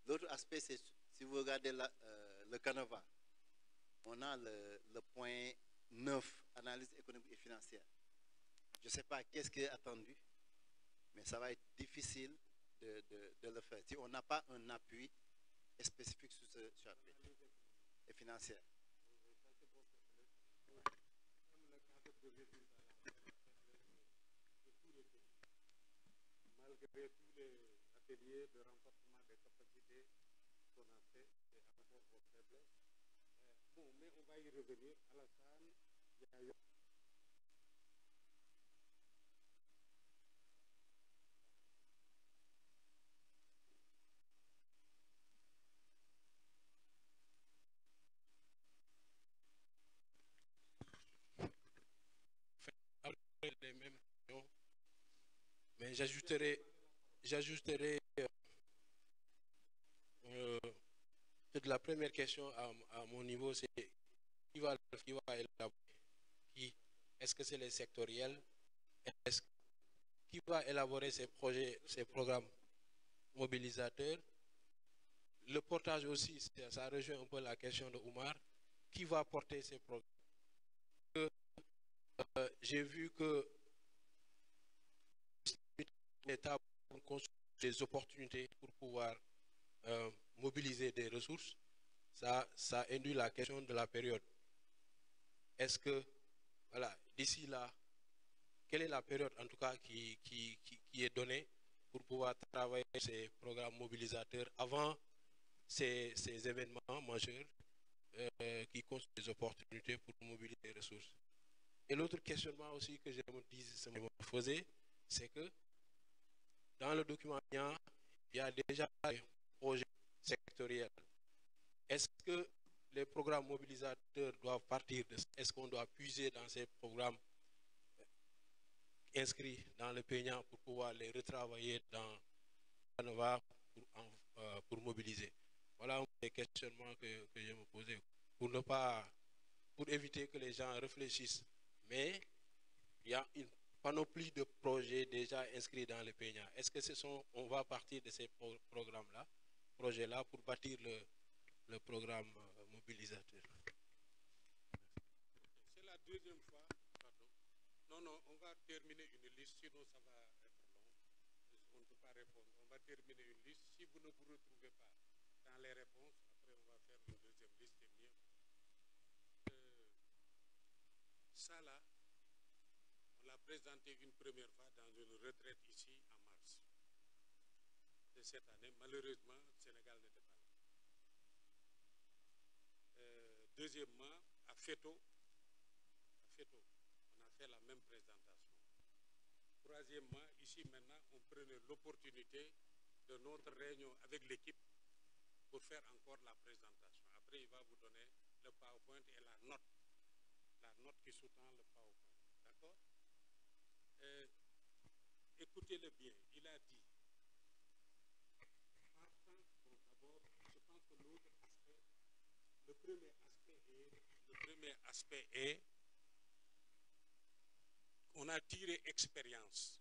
Speaker 5: L'autre aspect, c'est si vous regardez le canevas, on a le point 9, analyse économique et financière. Je ne sais pas qu'est-ce qui est attendu, mais ça va être difficile de le faire si on n'a pas un appui spécifique sur ce chapitre et financière.
Speaker 1: Malgré tous les ateliers de renforcement des capacités qu'on a fait, c'est encore vos faiblesses. Bon, mais on va y revenir. Alassane, il y a eu...
Speaker 2: Les mêmes questions, mais j'ajouterai que la première question à mon niveau, c'est qui va élaborer? Est-ce que c'est les sectoriels? Qui va élaborer ces projets, ces programmes mobilisateurs? Le portage aussi, ça rejoint un peu la question de Oumar. Qui va porter ces programmes? J'ai vu que l'État construit des opportunités pour pouvoir mobiliser des ressources.
Speaker 6: ça induit la question de la période. Est-ce que, voilà, d'ici là, quelle est la période en tout cas qui est donnée pour pouvoir travailler ces programmes mobilisateurs avant ces événements majeurs qui constituent des opportunités pour mobiliser les ressources? Et l'autre questionnement aussi que je me faisais, c'est que dans le document, il y a déjà des projets sectoriels. Est-ce que les programmes mobilisateurs doivent partir de ça? Est-ce qu'on doit puiser dans ces programmes inscrits dans le PENIA pour pouvoir les retravailler dans Canova pour mobiliser? Voilà les questionnements que je me posais pour éviter que les gens réfléchissent. Mais il y a une panoplie de projets déjà inscrits dans le PENIA. Est-ce que on va partir de ces programmes-là, projets-là, pour bâtir le programme mobilisateur?
Speaker 1: C'est la deuxième fois. Pardon. Non, on va terminer une liste, sinon ça va être long. On ne peut pas répondre. On va terminer une liste. Si vous ne vous retrouvez pas dans les réponses, après on va faire une deuxième liste et mieux. Ça là, on l'a présenté une première fois dans une retraite ici en mars de cette année. Malheureusement, le Sénégal n'était pas là. Deuxièmement, à Feto, on a fait la même présentation. Troisièmement, ici maintenant, on prenait l'opportunité de notre réunion avec l'équipe pour faire encore la présentation. Après, il va vous donner le PowerPoint et la note qui sous-tend le PowerPoint. D'accord? Écoutez-le bien, il a dit, d'abord, je pense que l'autre aspect, le premier aspect est, on a tiré expérience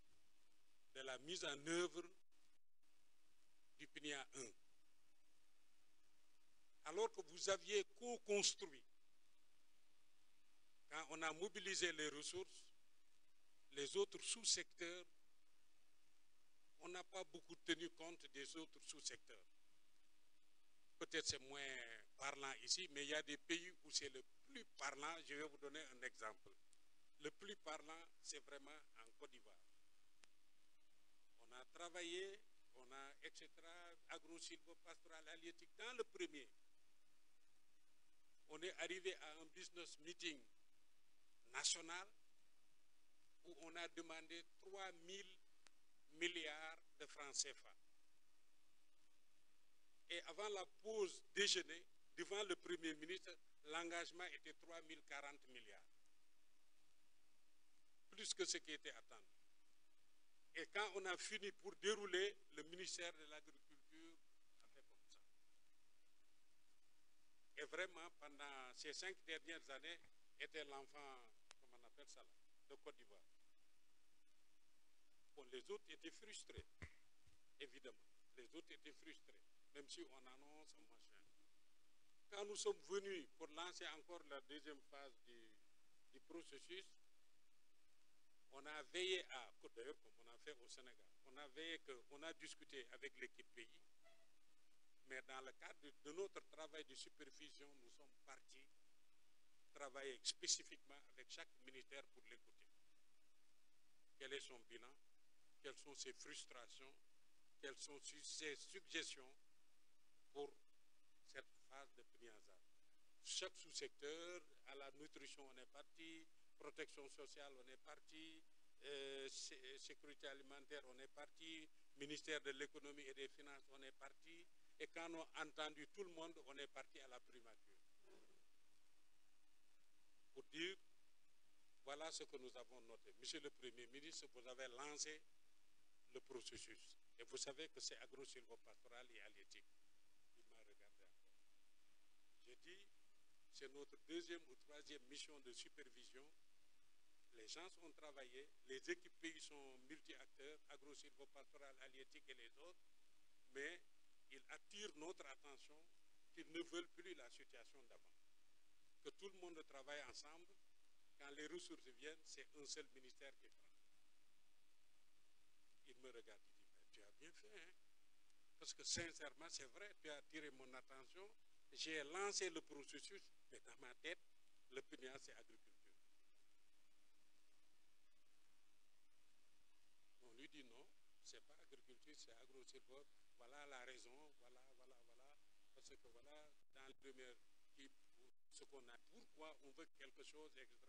Speaker 1: de la mise en œuvre du PNIA 1. Alors que vous aviez co-construit, quand on a mobilisé les ressources, les autres sous-secteurs, on n'a pas beaucoup tenu compte des autres sous-secteurs. Peut-être c'est moins parlant ici, mais il y a des pays où c'est le plus parlant. Je vais vous donner un exemple. Le plus parlant, c'est vraiment en Côte d'Ivoire. On a travaillé, on a, etc., agro-silvopastoral, halieutique. Dans le premier, on est arrivé à un business meeting national où on a demandé 3 000 milliards de francs CFA. Et avant la pause déjeuner, devant le Premier ministre, l'engagement était 3 040 milliards. Plus que ce qui était attendu. Et quand on a fini pour dérouler, le ministère de l'Agriculture a fait comme ça. Et vraiment, pendant ces 5 dernières années, était l'enfant, comment on appelle ça là, de Côte d'Ivoire. Bon, les autres étaient frustrés, évidemment. Les autres étaient frustrés, même si on annonce un machin. Quand nous sommes venus pour lancer encore la deuxième phase du processus, on a veillé à, d'ailleurs comme on a fait au Sénégal, on a veillé qu'on a discuté avec l'équipe pays, mais dans le cadre de notre travail de supervision, nous sommes partis travailler spécifiquement avec chaque ministère pour l'écouter. Quel est son bilan? Quelles sont ses frustrations? Quelles sont ses suggestions pour cette phase de PNIASA? Chaque sous-secteur, à la nutrition, on est parti, protection sociale, on est parti, sécurité alimentaire, on est parti, ministère de l'économie et des finances, on est parti, et quand on a entendu tout le monde, on est parti à la primature. Pour dire, voilà ce que nous avons noté. Monsieur le Premier ministre, vous avez lancé le processus. Et vous savez que c'est agro-silvopastoral et halieutique. Il m'a regardé encore. J'ai dit, c'est notre deuxième ou troisième mission de supervision. Les gens ont travaillé, les équipes pays sont multi-acteurs, agro-silvopastoral, halieutique et les autres, mais ils attirent notre attention qu'ils ne veulent plus la situation d'avant. Que tout le monde travaille ensemble. Quand les ressources viennent, c'est un seul ministère qui prend. Il me regarde, il dit, mais tu as bien fait, hein? Parce que sincèrement, c'est vrai, tu as attiré mon attention, j'ai lancé le processus, mais dans ma tête, le PNIA, c'est agriculture. On lui dit non, c'est pas agriculture, c'est agro-silvopole. Voilà la raison, voilà. Parce que voilà, dans le premier type, ce qu'on a, pourquoi on veut quelque chose, etc.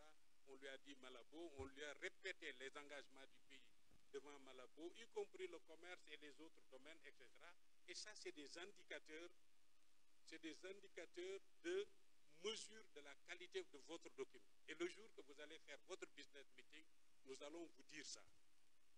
Speaker 1: On lui a dit Malabo, on lui a répété les engagements du pays devant Malabo, y compris le commerce et les autres domaines, etc. Et ça, c'est des indicateurs de mesure de la qualité de votre document. Et le jour que vous allez faire votre business meeting, nous allons vous dire ça.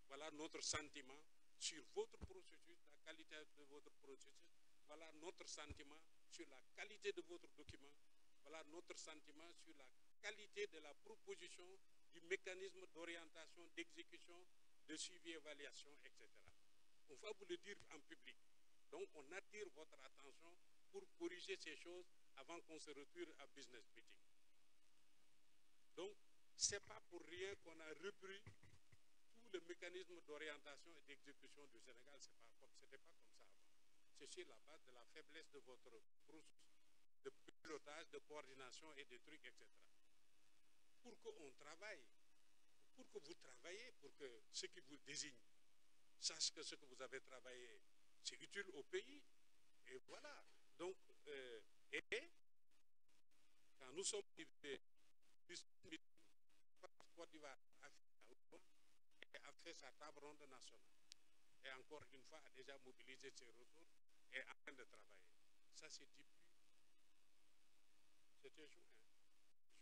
Speaker 1: Voilà notre sentiment sur votre processus, la qualité de votre processus. Voilà notre sentiment sur la qualité de votre document. Voilà notre sentiment sur la qualité de la proposition, du mécanisme d'orientation, d'exécution, de suivi, évaluation, etc. On va vous le dire en public. Donc, on attire votre attention pour corriger ces choses avant qu'on se retire à business meeting. Donc, ce n'est pas pour rien qu'on a repris tout le mécanisme d'orientation et d'exécution du Sénégal. Ce n'était pas comme ça avant. C'est sur la base de la faiblesse de votre processus de pilotage, de coordination et de trucs, etc. Pour qu'on travaille, pour que vous travaillez, pour que ceux qui vous désignent sachent que ce que vous avez travaillé, c'est utile au pays. Et voilà. Donc, et quand nous sommes arrivés, Côte d'Ivoire a fait sa table ronde nationale. Et encore une fois, a déjà mobilisé ses ressources et est en train de travailler. Ça, c'est depuis. C'était juin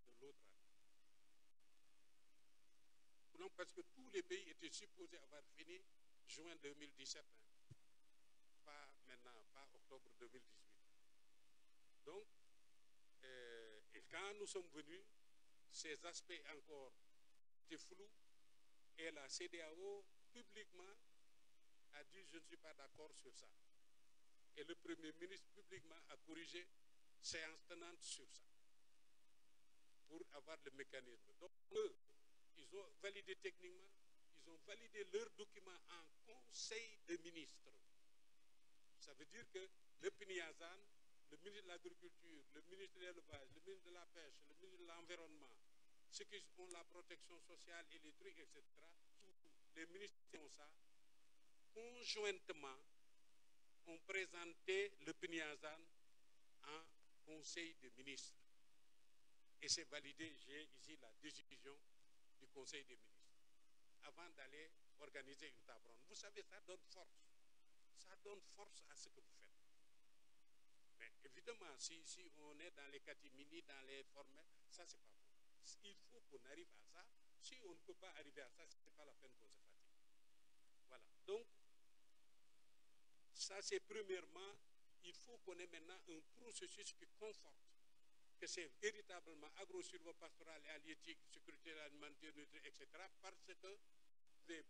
Speaker 1: de l'autre année. Non, parce que tous les pays étaient supposés avoir fini juin 2017. Pas maintenant, pas octobre 2018. Donc, et quand nous sommes venus, ces aspects encore étaient flous et la CEDEAO publiquement a dit je ne suis pas d'accord sur ça. Et le Premier ministre publiquement a corrigé séance tenante sur ça pour avoir le mécanisme. Donc eux, ils ont validé techniquement, ils ont validé leurs documents en conseil de ministres. Ça veut dire que le PNIASAN, le ministre de l'Agriculture, le ministre de l'Élevage, le ministre de la Pêche, le ministre de l'Environnement, ceux qui ont la protection sociale et les trucs, etc., tous les ministres qui ont ça, conjointement, ont présenté le PNIASAN en conseil des ministres. Et c'est validé, j'ai ici la décision du conseil des ministres, avant d'aller organiser une table ronde. Vous savez, ça donne force. Ça donne force à ce que vous faites. Mais évidemment, si on est dans les catimini, dans les formels, ça c'est pas bon. Il faut qu'on arrive à ça. Si on ne peut pas arriver à ça, ce n'est pas la peine qu'on se fatigue. Voilà. Donc, ça c'est premièrement, il faut qu'on ait maintenant un processus qui conforte que c'est véritablement agro-silvopastoral et halieutique, sécurité alimentaire, etc. Parce que vous avez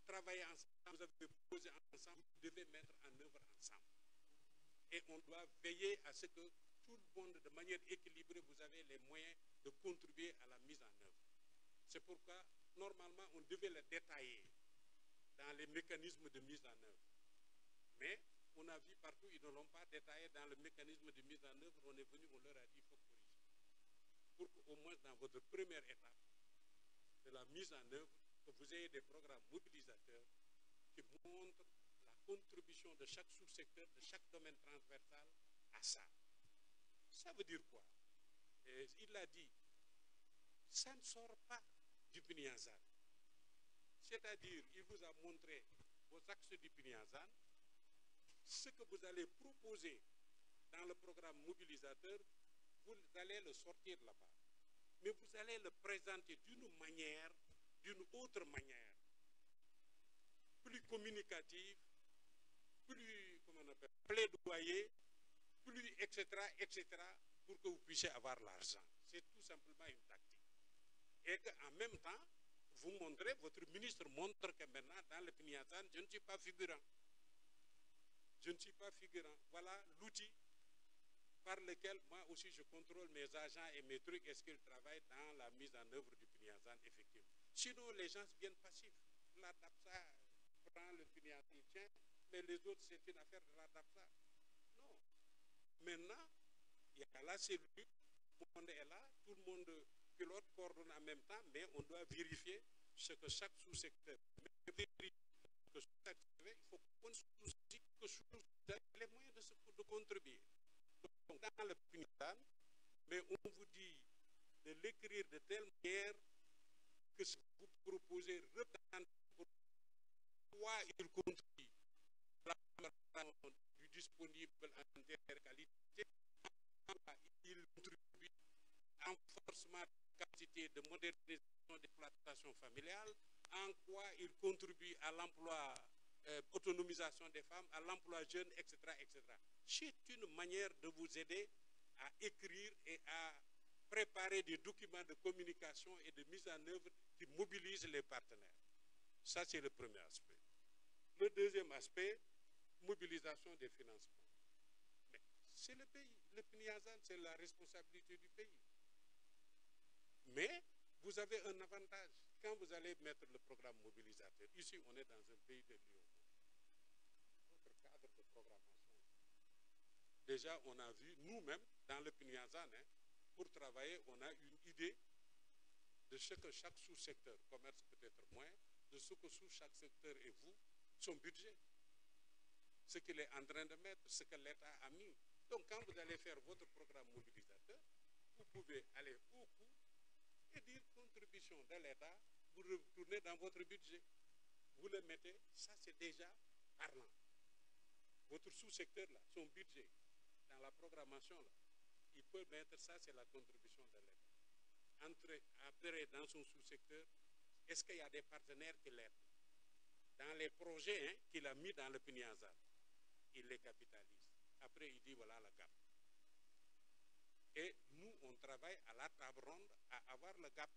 Speaker 1: travaillé ensemble, vous avez posé ensemble, vous devez mettre en œuvre ensemble. Et on doit veiller à ce que tout le monde, de manière équilibrée, vous avez les moyens de contribuer à la mise en œuvre. C'est pourquoi, normalement, on devait le détailler dans les mécanismes de mise en œuvre. Mais on a vu partout, ils ne l'ont pas détaillé dans le mécanisme de mise en œuvre. On est venu, on leur a dit, il faut corriger. Pour qu'au moins dans votre première étape de la mise en œuvre, que vous ayez des programmes mobilisateurs qui montrent la contribution de chaque sous-secteur, de chaque domaine transversal à ça. Ça veut dire quoi? Il l'a dit, ça ne sort pas du PNIASAN. C'est-à-dire, il vous a montré vos axes du PNIASAN, ce que vous allez proposer dans le programme mobilisateur, vous allez le sortir là-bas. Mais vous allez le présenter d'une manière, d'une autre manière, plus communicative, plus, comment on appelle, plaidoyer, plus, etc., pour que vous puissiez avoir l'argent. C'est tout simplement une tactique. Et qu'en même temps, vous montrez, votre ministre montre que maintenant, dans le PNIASAN, je ne suis pas figurant. Je ne suis pas figurant. Voilà l'outil par lequel moi aussi je contrôle mes agents et mes trucs, est-ce qu'ils travaillent dans la mise en œuvre du PNIASAN effectivement. Sinon, les gens viennent passifs. La DAPSA prend le PNIASAN, il tient, mais les autres, c'est une affaire de la DAPSA. Non. Maintenant, Il y a la cellule, tout le monde est là, tout le monde pilote, coordonne en même temps, mais on doit vérifier ce que chaque sous-secteur. Mais vérifier que chaque secteur, il faut qu'on soucie que sous-secteur ait les moyens de contribuer. Donc, dans le PNIASAN, mais on vous dit de l'écrire de telle manière que ce que vous proposez représente pourquoi il contribue à l'amélioration du disponible en terres qualité, il contribue à renforcement de la capacité de modernisation d'exploitation familiale, en quoi il contribue à l'emploi, autonomisation des femmes, à l'emploi jeune, etc., etc. C'est une manière de vous aider à écrire et à préparer des documents de communication et de mise en œuvre qui mobilisent les partenaires. Ça, c'est le premier aspect. Le deuxième aspect, mobilisation des financements. Mais c'est le pays. Le PNIASAN, c'est la responsabilité du pays. Mais vous avez un avantage. Quand vous allez mettre le programme mobilisateur, ici, on est dans un pays de l'UE. Notre cadre de programmation. Déjà, on a vu, nous-mêmes, dans le PNIASAN, pour travailler, on a une idée de ce que chaque sous-secteur, commerce peut-être moins, de ce que sous chaque secteur et vous, son budget, ce qu'il est en train de mettre, ce que l'État a mis. Donc quand vous allez faire votre programme mobilisateur, vous pouvez aller au coût et dire contribution de l'État, vous retournez dans votre budget. Vous le mettez, ça c'est déjà parlant. Votre sous-secteur là, son budget, dans la programmation là, il peut mettre ça, c'est la contribution de l'État. Après, dans son sous-secteur, est-ce qu'il y a des partenaires qui l'aident? Dans les projets qu'il a mis dans le PNIASAN, il les capitalise. Après, il dit voilà la gap. Et nous, on travaille à la table ronde à avoir le gap,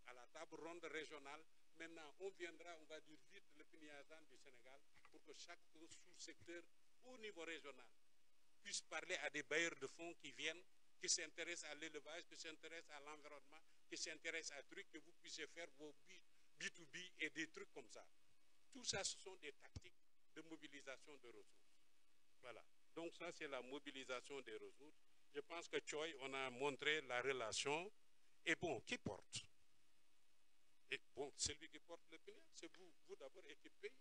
Speaker 1: à la table ronde régionale. Maintenant, on viendra, on va dire vite le PNIASAN du Sénégal pour que chaque sous-secteur au niveau régional puisse parler à des bailleurs de fonds qui viennent, qui s'intéressent à l'élevage, qui s'intéressent à l'environnement, qui s'intéressent à trucs, que vous puissiez faire vos B2B et des trucs comme ça. Tout ça, ce sont des tactiques de mobilisation de ressources. Voilà. Donc ça, c'est la mobilisation des ressources. Je pense que Choi, on a montré la relation. Et bon, qui porte? Et bon, celui qui porte le PNIA, c'est vous. Vous d'abord, équipe pays.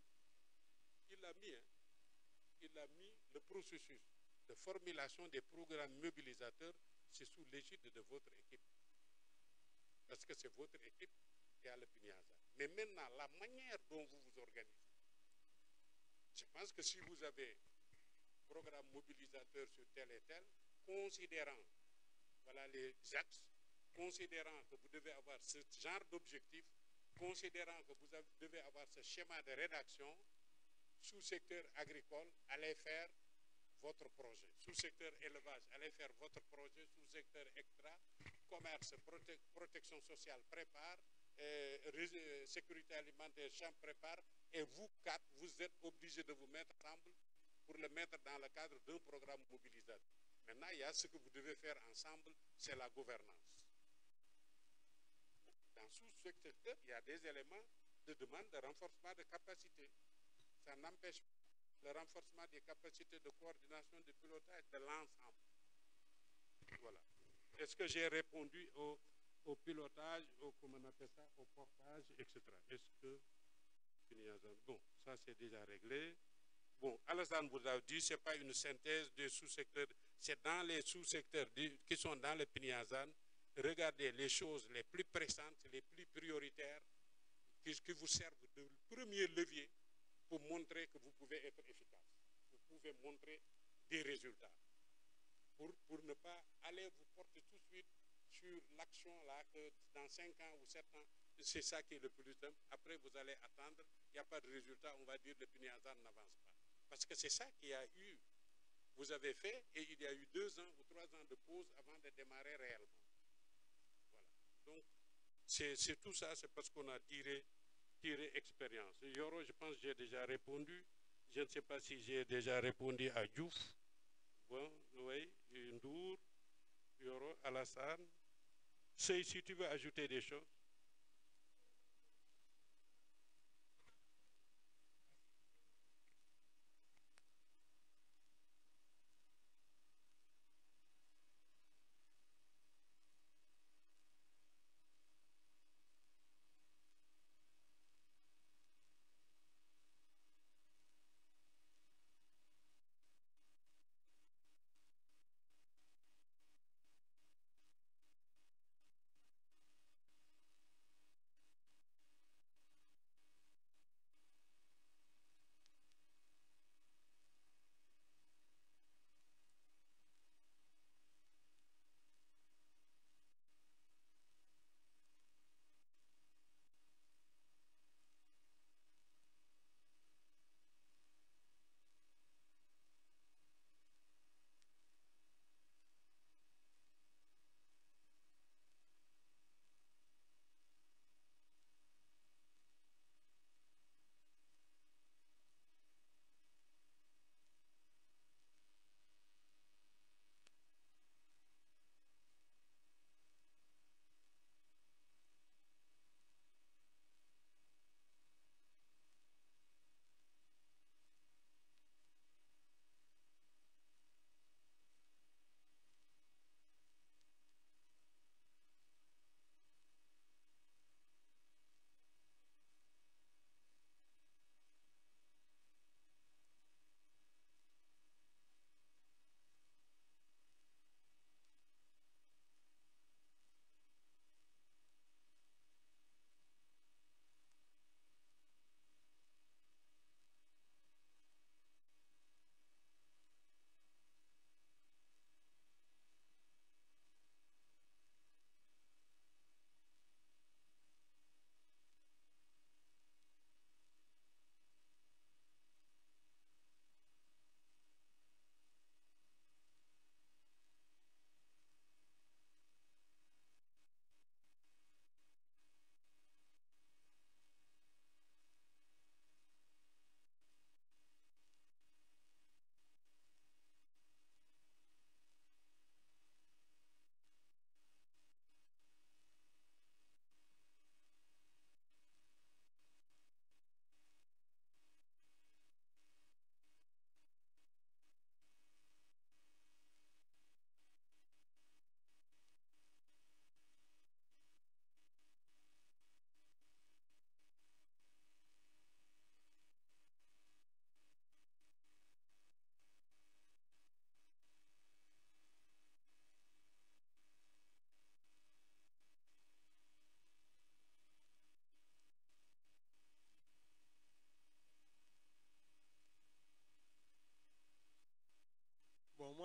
Speaker 1: Il a mis, il a mis le processus de formulation des programmes mobilisateurs, c'est sous l'égide de votre équipe. Parce que c'est votre équipe qui a le PNIASAN. Mais maintenant, la manière dont vous vous organisez, je pense que si vous avez un programme mobilisateur sur tel et tel, considérant voilà, les axes, considérant que vous devez avoir ce genre d'objectif, considérant que vous devez avoir ce schéma de rédaction, sous-secteur agricole, allez faire votre projet. Sous-secteur élevage, allez faire votre projet. Sous-secteur extra, commerce, protection sociale, prépare. Sécurité alimentaire, champ prépare. Et vous quatre, vous êtes obligés de vous mettre ensemble pour le mettre dans le cadre d'un programme mobilisateur. Maintenant, il y a ce que vous devez faire ensemble, c'est la gouvernance. Dans sous-secteur, il y a des éléments de demande de renforcement de capacité. Ça n'empêche pas le renforcement des capacités de coordination, de pilotage de l'ensemble. Voilà. Est-ce que j'ai répondu au pilotage, comment on appelle ça, au portage, etc. Est-ce que... Bon, ça c'est déjà réglé. Bon, Alassane vous a dit, ce n'est pas une synthèse des sous-secteurs, c'est dans les sous-secteurs qui sont dans le PNIASAN. Regardez les choses les plus pressantes, les plus prioritaires, qui vous servent de premier levier pour montrer que vous pouvez être efficace. Vous pouvez montrer des résultats. Pour ne pas aller vous porter tout de suite sur l'action là, que dans 5 ans ou 7 ans, c'est ça qui est le plus simple. Après, vous allez attendre, il n'y a pas de résultat, on va dire que le PNIASAN n'avance pas. Parce que c'est ça qu'il y a eu. Vous avez fait, et il y a eu 2 ans ou 3 ans de pause avant de démarrer réellement. Voilà. Donc, c'est tout ça, c'est parce qu'on a tiré expérience. Yoro, je pense que j'ai déjà répondu. Je ne sais pas si j'ai déjà répondu à Diouf. Bon, oui, Ndour, Yoro, Alassane. Si tu veux ajouter des choses.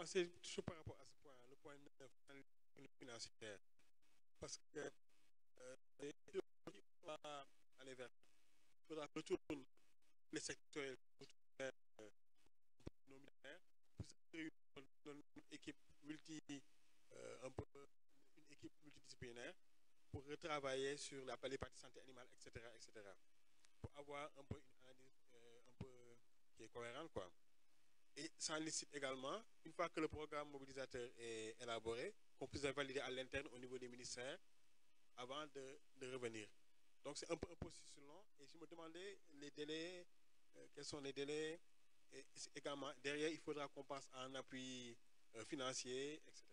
Speaker 2: moi, c'est toujours par rapport à ce point, le point 9, financière. Parce que il faudra aller vers, il faudra retourner les secteurs nominaires pour se réunir dans une équipe un peu une équipe multidisciplinaire pour retravailler sur les parties santé animale, etc., etc., pour avoir un peu une analyse un peu qui est cohérente, quoi. Et ça nécessite également, une fois que le programme mobilisateur est élaboré, qu'on puisse valider à l'interne au niveau des ministères avant de revenir. Donc c'est un peu un processus long. Et je me demandais les délais, quels sont les délais. Et également, derrière, il faudra qu'on passe à un appui financier, etc.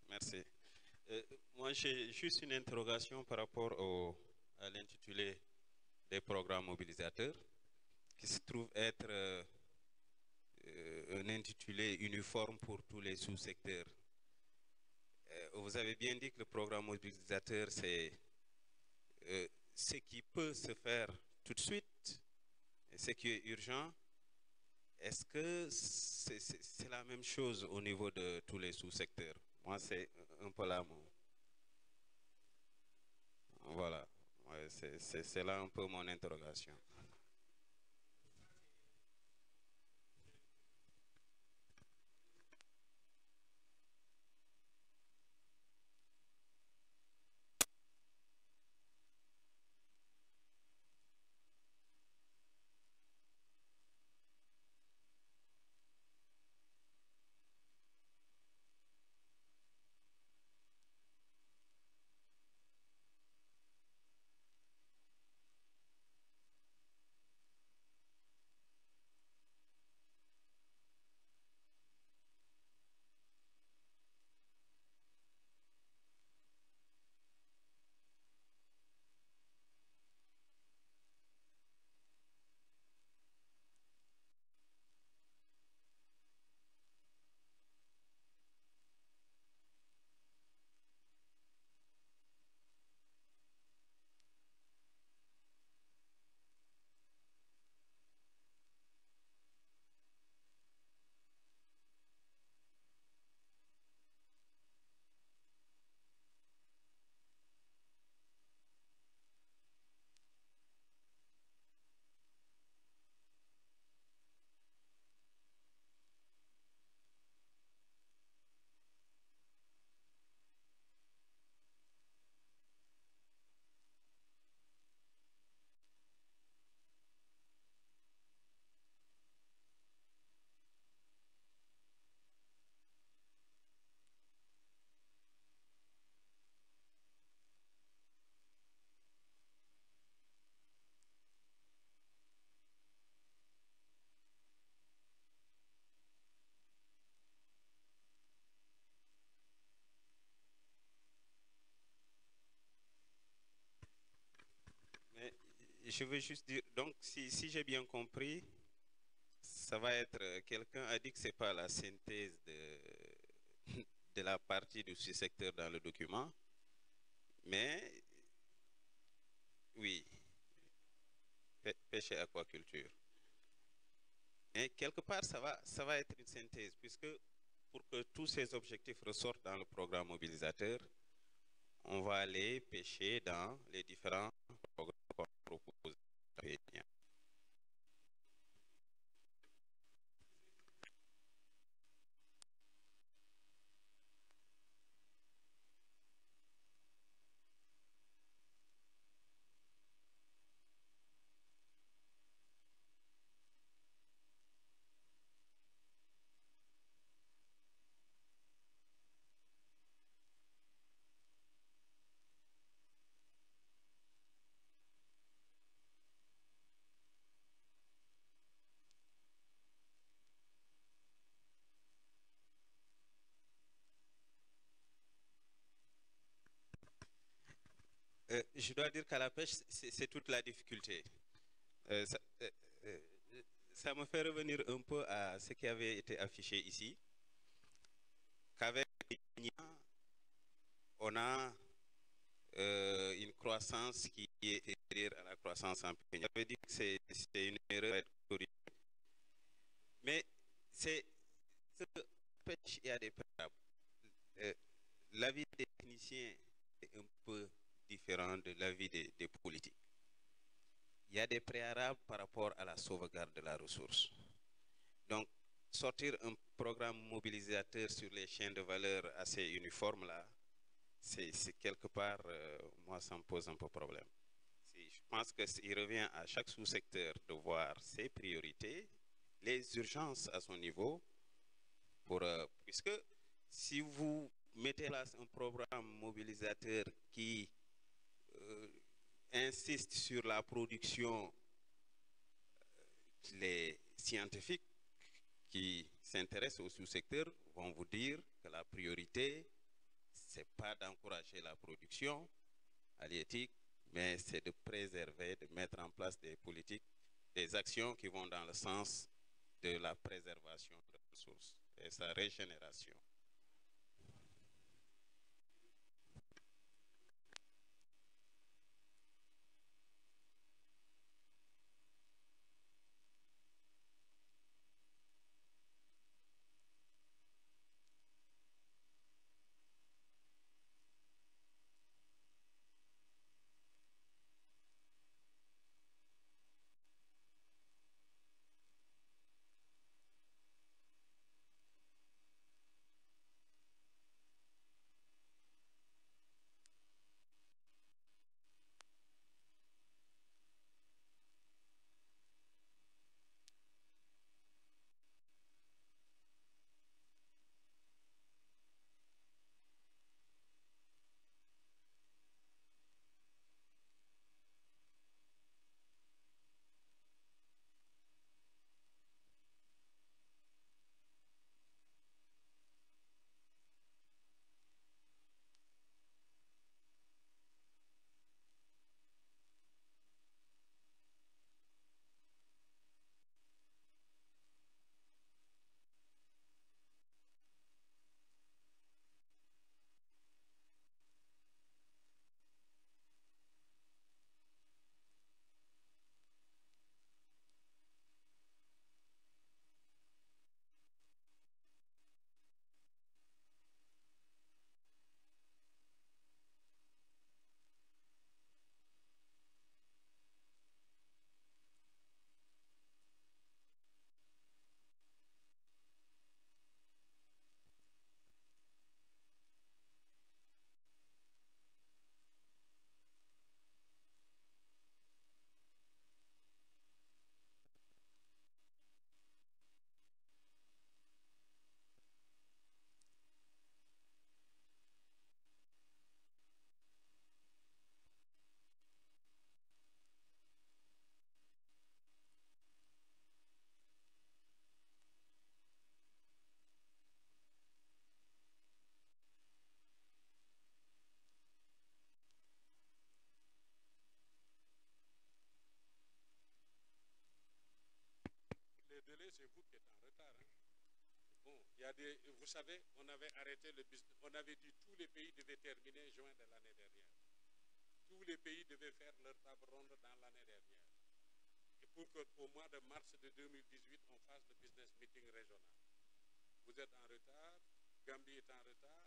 Speaker 7: Merci. Moi, j'ai juste une interrogation par rapport à l'intitulé des programmes mobilisateurs, qui se trouve être un intitulé uniforme pour tous les sous-secteurs. Vous avez bien dit que le programme mobilisateur, c'est ce qui peut se faire tout de suite, et ce qui est urgent. Est-ce que c'est la même chose au niveau de tous les sous-secteurs? Moi, c'est un peu là. Voilà, ouais, c'est là un peu mon interrogation. Mais je veux juste dire, donc si j'ai bien compris, ça va être, quelqu'un a dit que ce n'est pas la synthèse de la partie du sous-secteur dans le document, mais oui, pêche et aquaculture. Mais quelque part, ça va être une synthèse, puisque pour que tous ces objectifs ressortent dans le programme mobilisateur, on va aller pêcher dans les différents programmes qu'on propose. je dois dire qu'à la pêche, c'est toute la difficulté. Ça me fait revenir un peu à ce qui avait été affiché ici, qu'avec on a une croissance qui est inférieure à la croissance en peigne. J'avais dit que c'est une erreur à être corrigée. Mais c'est pêche, il y a des préalables. L'avis des techniciens est un peu différent de l'avis des politiques. Il y a des préalables par rapport à la sauvegarde de la ressource. Donc, sortir un programme mobilisateur sur les chaînes de valeur assez uniformes, là, c'est quelque part, moi, ça me pose un peu problème. Je pense qu'il revient à chaque sous-secteur de voir ses priorités, les urgences à son niveau, puisque si vous mettez là un programme mobilisateur qui insiste sur la production, les scientifiques qui s'intéressent au sous-secteur vont vous dire que la priorité, ce n'est pas d'encourager la production halieutique, mais c'est de préserver, de mettre en place des politiques, des actions qui vont dans le sens de la préservation de la ressource et sa régénération.
Speaker 1: Les délais, c'est vous qui êtes en retard. Hein. Bon, vous savez, on avait arrêté le business, on avait dit que tous les pays devaient terminer juin de l'année dernière. Tous les pays devaient faire leur table ronde dans l'année dernière. Et pour qu'au mois de mars de 2018, on fasse le business meeting régional. Vous êtes en retard, Gambie est en retard,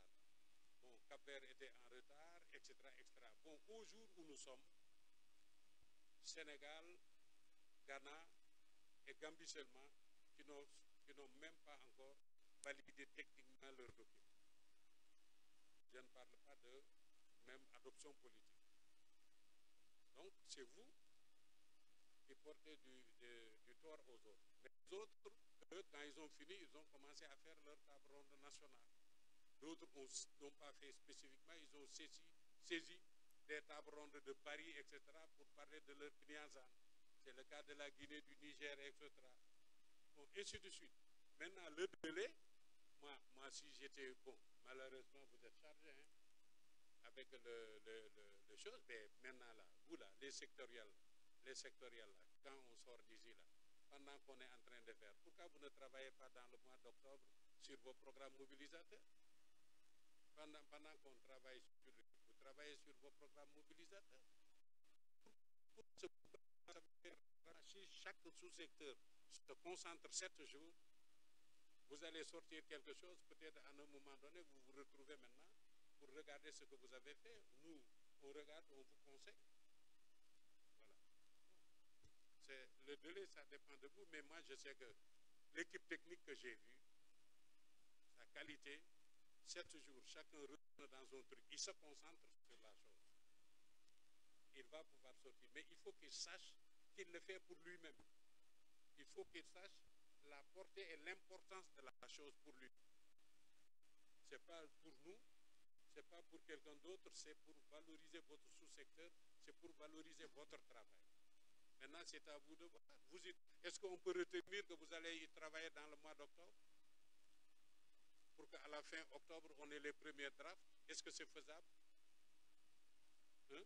Speaker 1: bon, Cap-Vert était en retard, etc., etc. Bon, au jour où nous sommes, Sénégal, Ghana et Gambie seulement, qui n'ont même pas encore validé techniquement leurs documents. Je ne parle pas de même adoption politique. Donc, c'est vous qui portez du tort aux autres. Mais les autres, eux, quand ils ont fini, ils ont commencé à faire leur table ronde nationale. D'autres n'ont pas fait spécifiquement, ils ont saisi des tables rondes de Paris, etc., pour parler de leur Pinyazan. C'est le cas de la Guinée, du Niger, etc. Bon, ainsi de suite. Maintenant, le délai, moi si j'étais, bon, malheureusement, vous êtes chargé, hein, avec le chose, mais maintenant là, vous là, les sectoriels là, quand on sort d'ici là, pendant qu'on est en train de faire, pourquoi vous ne travaillez pas dans le mois d'octobre sur vos programmes mobilisateurs? Pendant qu'on travaille vous travaillez sur vos programmes mobilisateurs. Si chaque sous-secteur se concentre 7 jours, vous allez sortir quelque chose, peut-être à un moment donné, vous vous retrouvez maintenant pour regarder ce que vous avez fait. Nous, on regarde, on vous conseille. Voilà. Le délai, ça dépend de vous, mais moi, je sais que l'équipe technique que j'ai vue, sa qualité, 7 jours, chacun retourne dans un truc, il se concentre sur la chose. Il va pouvoir sortir, mais il faut qu'il sache qu'il le fait pour lui-même. Il faut qu'il sache la portée et l'importance de la chose pour lui. Ce n'est pas pour nous, ce n'est pas pour quelqu'un d'autre, c'est pour valoriser votre sous-secteur, c'est pour valoriser votre travail. Maintenant, c'est à vous de voir. Est-ce qu'on peut retenir que vous allez y travailler dans le mois d'octobre? Pour qu'à la fin octobre, on ait les premiers drafts. Est-ce que c'est faisable? Hein?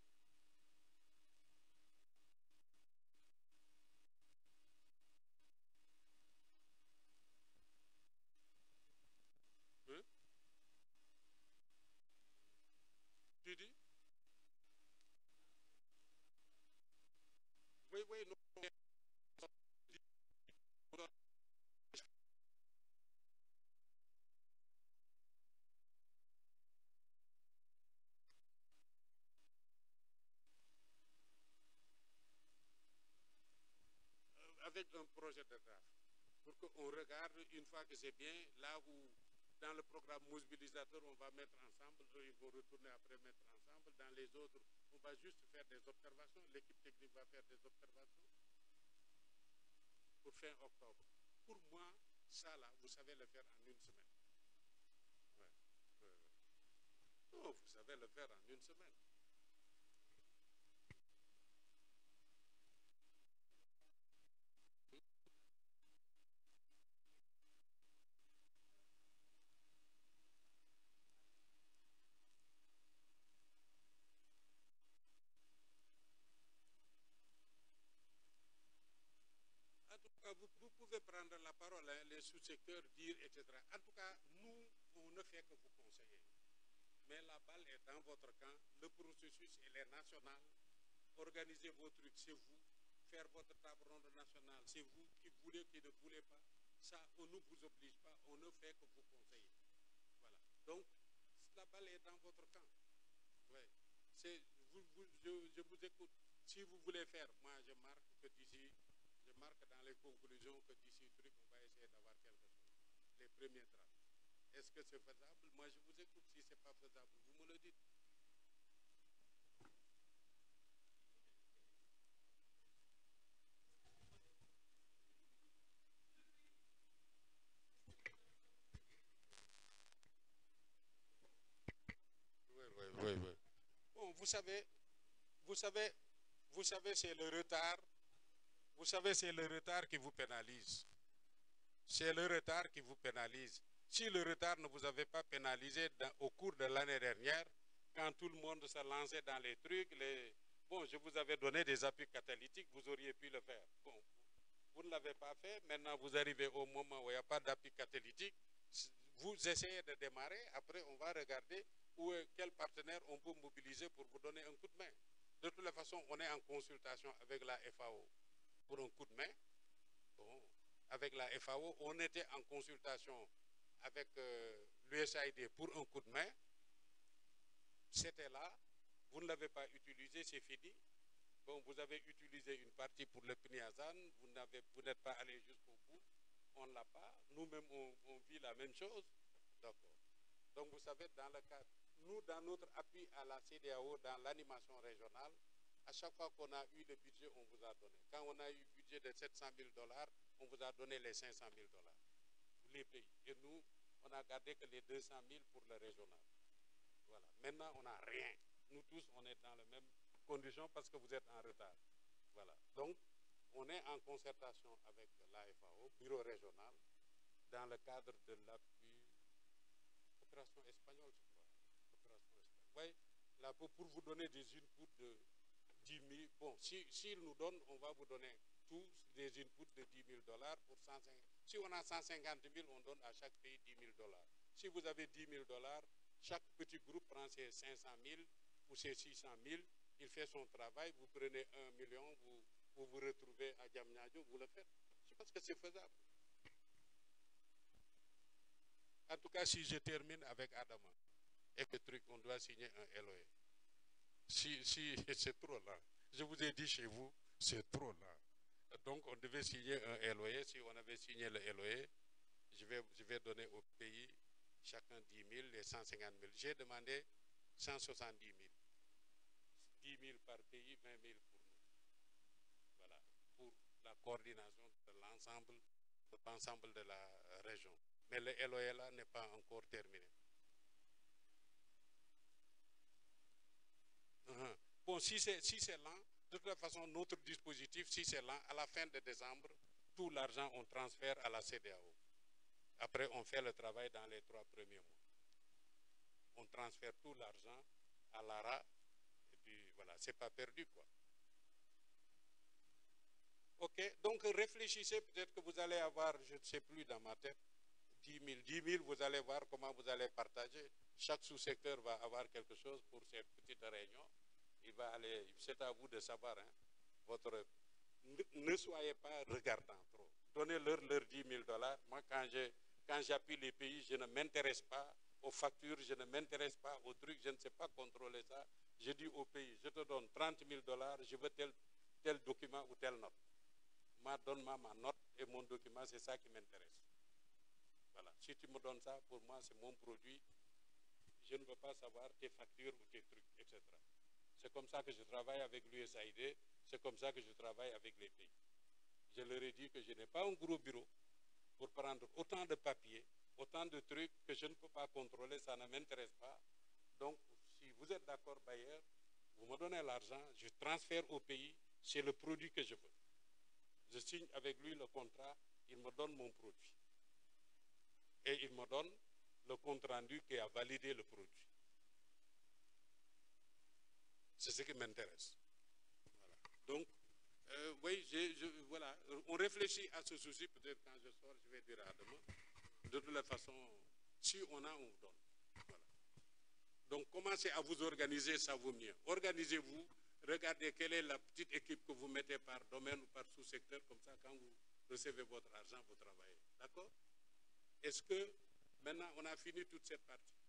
Speaker 1: Hein? Tu dis? Oui, oui, non. Avec un projet de draft, pour qu'on regarde une fois que c'est bien, là où dans le programme mobilisateur, on va mettre ensemble, eux, ils vont retourner après mettre ensemble, dans les autres, on va juste faire des observations, l'équipe technique va faire des observations pour fin octobre. Pour moi, ça là, vous savez le faire en une semaine. Ouais. Non, vous savez le faire en une semaine. En tout cas, vous pouvez prendre la parole, hein, les sous-secteurs, dire, etc. En tout cas, nous, on ne fait que vous conseiller. Mais la balle est dans votre camp. Le processus, il est national. Organisez vos trucs, c'est vous. Faire votre table ronde nationale, c'est vous qui voulez, qui ne voulez pas. Ça, on ne vous oblige pas. On ne fait que vous conseiller. Voilà. Donc, la balle est dans votre camp. Ouais. Je vous écoute. Si vous voulez faire, moi, je marque que d'ici, je marque dans les conclusions que d'ici, truc, on va essayer d'avoir quelque chose. Les premiers drafts. Est-ce que c'est faisable? Moi, je vous écoute. Si ce n'est pas faisable, vous me le dites. Oui. Bon, vous savez, c'est le retard. Vous savez, c'est le retard qui vous pénalise. C'est le retard qui vous pénalise. Si le retard ne vous avait pas pénalisé au cours de l'année dernière, quand tout le monde se lançait dans les trucs, bon, je vous avais donné des appuis catalytiques, vous auriez pu le faire. Bon, vous ne l'avez pas fait, maintenant vous arrivez au moment où il n'y a pas d'appui catalytique, vous essayez de démarrer, après on va regarder quel partenaire on peut mobiliser pour vous donner un coup de main. De toute façon, on est en consultation avec la FAO pour un coup de main. Bon, avec la FAO, on était en consultation avec l'USAID pour un coup de main. C'était là, vous ne l'avez pas utilisé, c'est fini. Bon, vous avez utilisé une partie pour le PNIASAN, vous n'êtes pas allé jusqu'au bout, on ne l'a pas. Nous-mêmes, on vit la même chose. D'accord. Donc, vous savez, dans le cadre, nous, dans notre appui à la CEDEAO, dans l'animation régionale, à chaque fois qu'on a eu le budget, on vous a donné. Quand on a eu le budget de 700 000 $, on vous a donné les 500 000 $. Les pays. Et nous, on n'a gardé que les 200 000 pour le régional. Voilà. Maintenant, on n'a rien. Nous tous, on est dans les mêmes conditions parce que vous êtes en retard. Voilà. Donc, on est en concertation avec la FAO, bureau régional, dans le cadre de l'appui opération espagnole, je crois. Opération espagnole. Oui, Là, pour vous donner des inputs de 10 000, bon, s'il nous donne, on va vous donner tous des inputs de 10 000 $ pour 150. Si on a 150 000, on donne à chaque pays 10 000 $. Si vous avez 10 000 $, chaque petit groupe prend ses 500 000 ou ses 600 000, il fait son travail, vous prenez 1 million, vous vous retrouvez à Diamniadio, vous le faites. Je pense que c'est faisable. En tout cas, si je termine avec Adama, et que truc, on doit signer un LOA. Si c'est trop là. Je vous ai dit chez vous, c'est trop là. Donc, on devait signer un LOA. Si on avait signé le LOA, je vais donner au pays chacun 10 000, les 150 000. J'ai demandé 170 000. 10 000 par pays, 20 000 pour nous. Voilà, pour la coordination de l'ensemble de la région. Mais le LOA là n'est pas encore terminé. Bon, si c'est lent, de toute façon, notre dispositif, si c'est lent, à la fin de décembre, tout l'argent, on transfère à la CEDEAO. Après, on fait le travail dans les 3 premiers mois. On transfère tout l'argent à l'ARA, et puis voilà, c'est pas perdu, quoi. Ok, donc réfléchissez, peut-être que vous allez avoir, je ne sais plus dans ma tête, 10 000, vous allez voir comment vous allez partager. Chaque sous-secteur va avoir quelque chose pour cette petite réunion. C'est à vous de savoir, hein, ne soyez pas regardants trop. Donnez-leur leurs 10 000 $. Moi, quand j'appuie les pays, je ne m'intéresse pas aux factures, je ne m'intéresse pas aux trucs, je ne sais pas contrôler ça. Je dis au pays, je te donne 30 000 $, je veux tel document ou telle note. Donne-moi ma note et mon document, c'est ça qui m'intéresse. Voilà. Si tu me donnes ça, pour moi, c'est mon produit. Je ne veux pas savoir tes factures ou tes trucs, etc. C'est comme ça que je travaille avec l'USAID, c'est comme ça que je travaille avec les pays. Je leur ai dit que je n'ai pas un gros bureau pour prendre autant de papiers, autant de trucs que je ne peux pas contrôler, ça ne m'intéresse pas. Donc, si vous êtes d'accord, bailleur, vous me donnez l'argent, je transfère au pays, c'est le produit que je veux. Je signe avec lui le contrat, il me donne mon produit. Et il me donne le compte rendu qui a validé le produit. C'est ce qui m'intéresse. Voilà. Donc, oui, voilà, on réfléchit à ce souci, peut-être quand je sors, je vais dire à demain. De toute façon, si on a, on vous donne. Voilà. Donc, commencez à vous organiser, ça vaut mieux. Organisez-vous, regardez quelle est la petite équipe que vous mettez par domaine ou par sous-secteur, comme ça, quand vous recevez votre argent, vous travaillez. D'accord? Est-ce que, maintenant, on a fini toute cette partie?